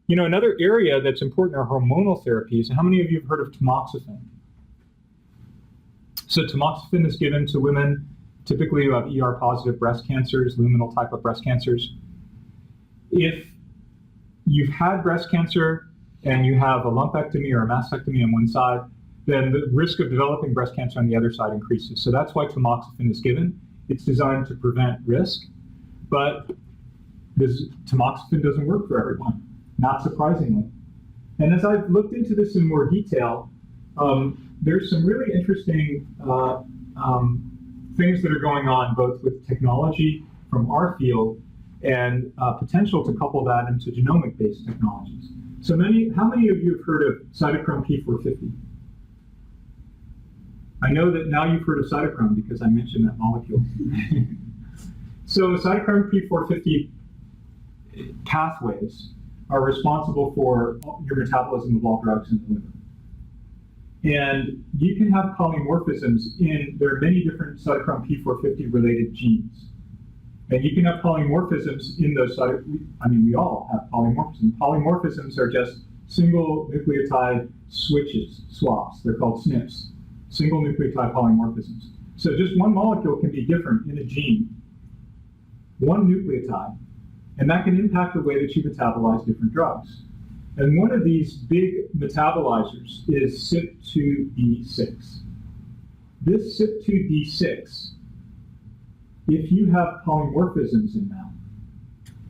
You know, another area that's important are hormonal therapies. And how many of you have heard of tamoxifen? So tamoxifen is given to women typically who have ER-positive breast cancers, luminal type of breast cancers. If you've had breast cancer and you have a lumpectomy or a mastectomy on one side, then the risk of developing breast cancer on the other side increases. So that's why tamoxifen is given. It's designed to prevent risk, but this tamoxifen doesn't work for everyone, not surprisingly. And as I've looked into this in more detail, there's some really interesting things that are going on, both with technology from our field and potential to couple that into genomic-based technologies. So how many of you have heard of cytochrome P450? I know that now you've heard of cytochrome because I mentioned that molecule. So cytochrome P450 pathways are responsible for your metabolism of all drugs in the liver. And you can have polymorphisms there are many different cytochrome P450 related genes. And you can have polymorphisms in those we all have polymorphisms. Polymorphisms are just single nucleotide swaps. They're called SNPs, single nucleotide polymorphisms. So just one molecule can be different in a gene, one nucleotide, and that can impact the way that you metabolize different drugs. And one of these big metabolizers is CYP2D6. This CYP2D6, if you have polymorphisms in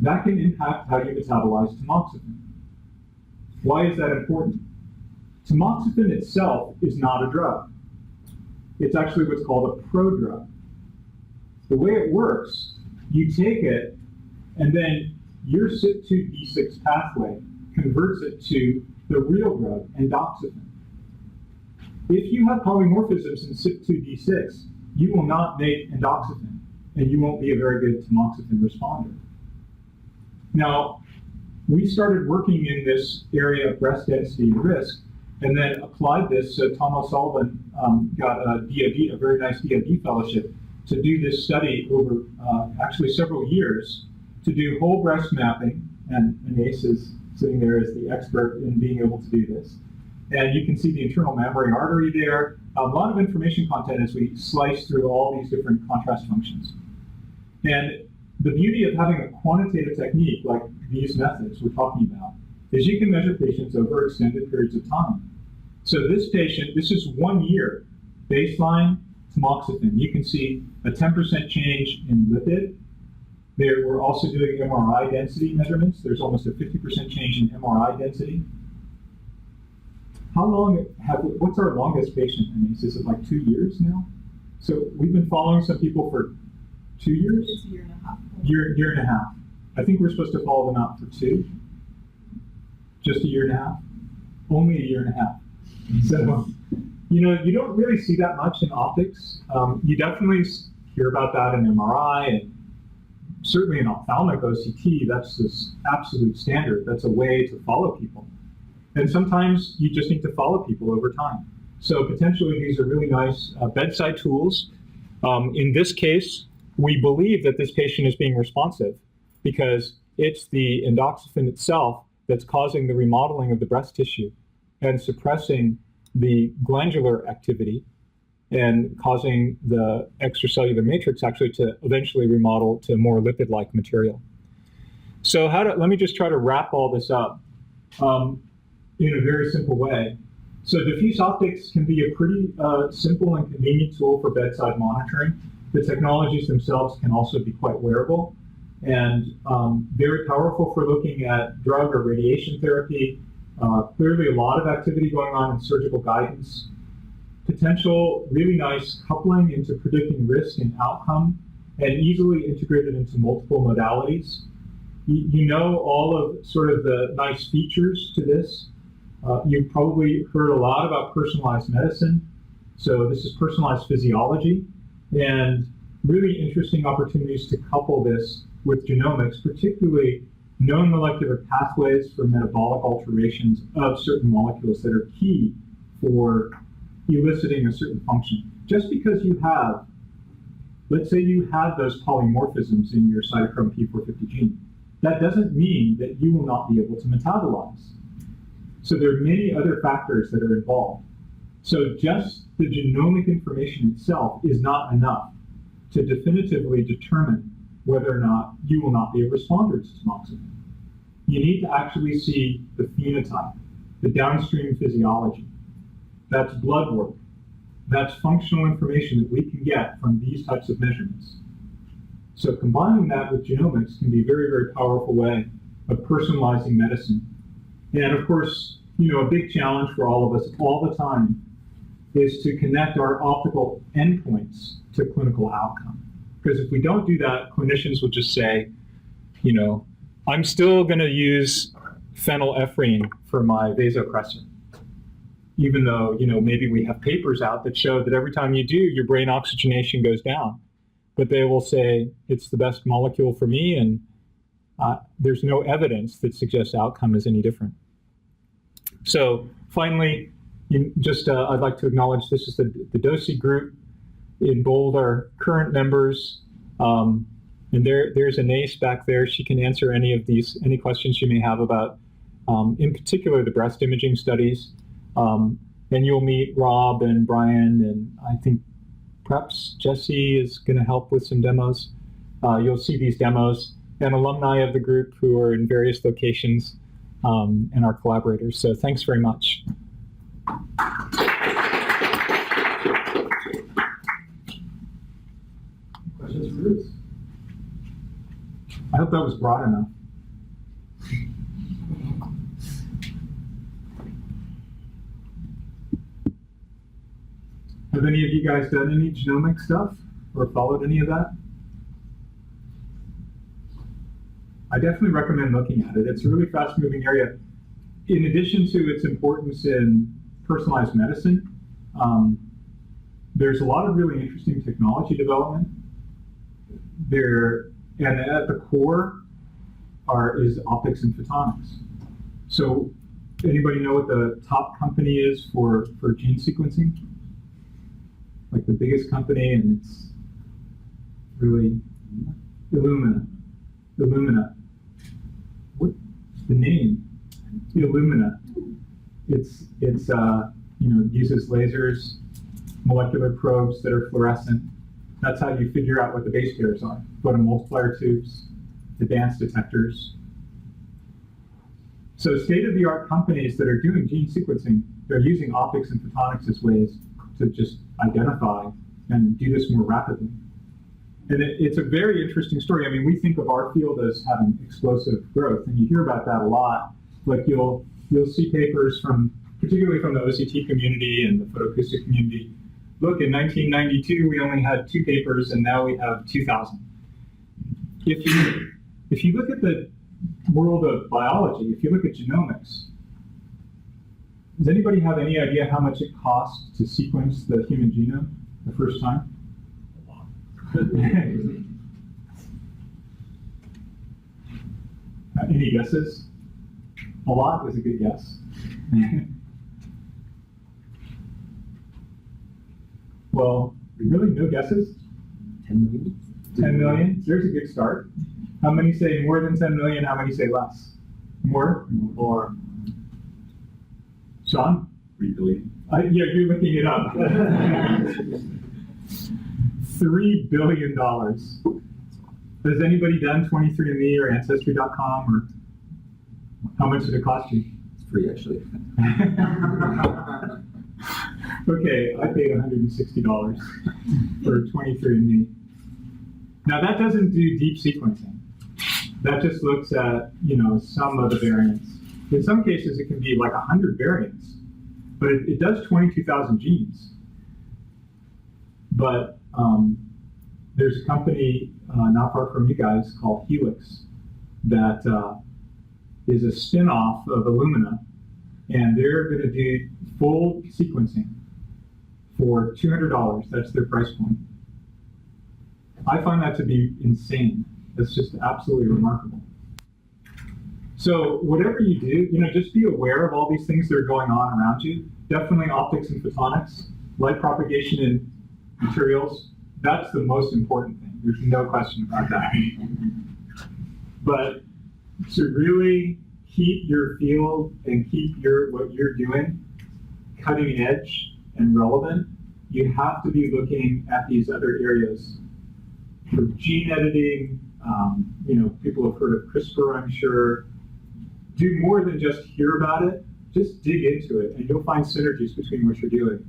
that can impact how you metabolize tamoxifen. Why is that important? Tamoxifen itself is not a drug. It's actually what's called a prodrug. The way it works, you take it, and then your CYP2D6 pathway converts it to the real drug, endoxifen. If you have polymorphisms in CYP2D6, you will not make endoxifen, and you won't be a very good tamoxifen responder. Now, we started working in this area of breast density and risk, and then applied this. So Tom O'Sullivan got a very nice DoD fellowship to do this study over actually several years to do whole breast mapping, and Ace is sitting there as the expert in being able to do this. And you can see the internal mammary artery there. A lot of information content as we slice through all these different contrast functions. And the beauty of having a quantitative technique like these methods we're talking about is you can measure patients over extended periods of time. So this patient, this is 1 year, baseline tamoxifen. You can see a 10% change in lipid. We're also doing MRI density measurements. There's almost a 50% change in MRI density. What's our longest patient, Anise? Is it like 2 years now? So we've been following some people for 2 years?
It's a year and a half.
Year and a half. I think we're supposed to follow them out for 2. Just a year and a half? Only a year and a half. So, you don't really see that much in optics. You definitely hear about that in MRI, and certainly in ophthalmic OCT, that's this absolute standard. That's a way to follow people. And sometimes you just need to follow people over time. So potentially these are really nice bedside tools. In this case, we believe that this patient is being responsive because it's the endoxifen itself that's causing the remodeling of the breast tissue and suppressing the glandular activity and causing the extracellular matrix actually to eventually remodel to more lipid-like material. So let me just try to wrap all this up in a very simple way. So diffuse optics can be a pretty simple and convenient tool for bedside monitoring. The technologies themselves can also be quite wearable and very powerful for looking at drug or radiation therapy. Clearly a lot of activity going on in surgical guidance. Potential really nice coupling into predicting risk and outcome, and easily integrated into multiple modalities. You know all of sort of the nice features to this. You've probably heard a lot about personalized medicine. So this is personalized physiology, and really interesting opportunities to couple this with genomics, particularly known molecular pathways for metabolic alterations of certain molecules that are key for eliciting a certain function. Just because you have, let's say you have those polymorphisms in your cytochrome P450 gene, that doesn't mean that you will not be able to metabolize. So there are many other factors that are involved. So just the genomic information itself is not enough to definitively determine whether or not you will not be a responder to tamoxifen. You need to actually see the phenotype, the downstream physiology. That's blood work. That's functional information that we can get from these types of measurements. So combining that with genomics can be a very, very powerful way of personalizing medicine. And of course, a big challenge for all of us all the time is to connect our optical endpoints to clinical outcome. Because if we don't do that, clinicians will just say, I'm still going to use phenylephrine for my vasopressor. Even though, maybe we have papers out that show that every time you do, your brain oxygenation goes down. But they will say, it's the best molecule for me, and there's no evidence that suggests outcome is any different. So finally, I'd like to acknowledge this is the DOSI group. In bold are current members. And there's Anais back there. She can answer any questions you may have about, in particular, the breast imaging studies. And you'll meet Rob and Brian, and I think perhaps Jesse is going to help with some demos. You'll see these demos, and alumni of the group who are in various locations and our collaborators. So thanks very much. Questions for Bruce? I hope that was broad enough. Have any of you guys done any genomic stuff or followed any of that? I definitely recommend looking at it. It's a really fast-moving area. In addition to its importance in personalized medicine, there's a lot of really interesting technology development. And at the core is optics and photonics. So anybody know what the top company is for gene sequencing? Like the biggest company, and it's really Illumina. What's the name? Illumina. It uses lasers, molecular probes that are fluorescent. That's how you figure out what the base pairs are. Photomultiplier tubes, advanced detectors. So state-of-the-art companies that are doing gene sequencing, they're using optics and photonics as ways to just identify and do this more rapidly. And it's a very interesting story. I mean, we think of our field as having explosive growth, and you hear about that a lot. Like you'll see papers particularly from the OCT community and the photoacoustic community. Look, in 1992, we only had 2 papers, and now we have 2,000. If you look at the world of biology, if you look at genomics, does anybody have any idea how much it costs to sequence the human genome the first time? Any guesses? A lot is a good guess. Well, really, no guesses?
10 million?
10 million? There's a good start. How many say more than 10 million? How many say less? More? Or Sean?
3 billion.
Yeah, you're looking it up. $3 billion. Has anybody done 23andMe or Ancestry.com, or how much did it cost you?
It's free, actually.
Okay, I paid $160 for 23andMe. Now that doesn't do deep sequencing. That just looks at, some of the variants. In some cases, it can be like 100 variants, but it does 22,000 genes. But there's a company not far from you guys called Helix that is a spin-off of Illumina, and they're going to do full sequencing for $200. That's their price point. I find that to be insane. That's just absolutely remarkable. So whatever you do, just be aware of all these things that are going on around you. Definitely optics and photonics, light propagation in materials. That's the most important thing. There's no question about that. But to really keep your field and keep what you're doing cutting edge and relevant, you have to be looking at these other areas. For gene editing, people have heard of CRISPR, I'm sure. Do more than just hear about it, just dig into it, and you'll find synergies between what you're doing.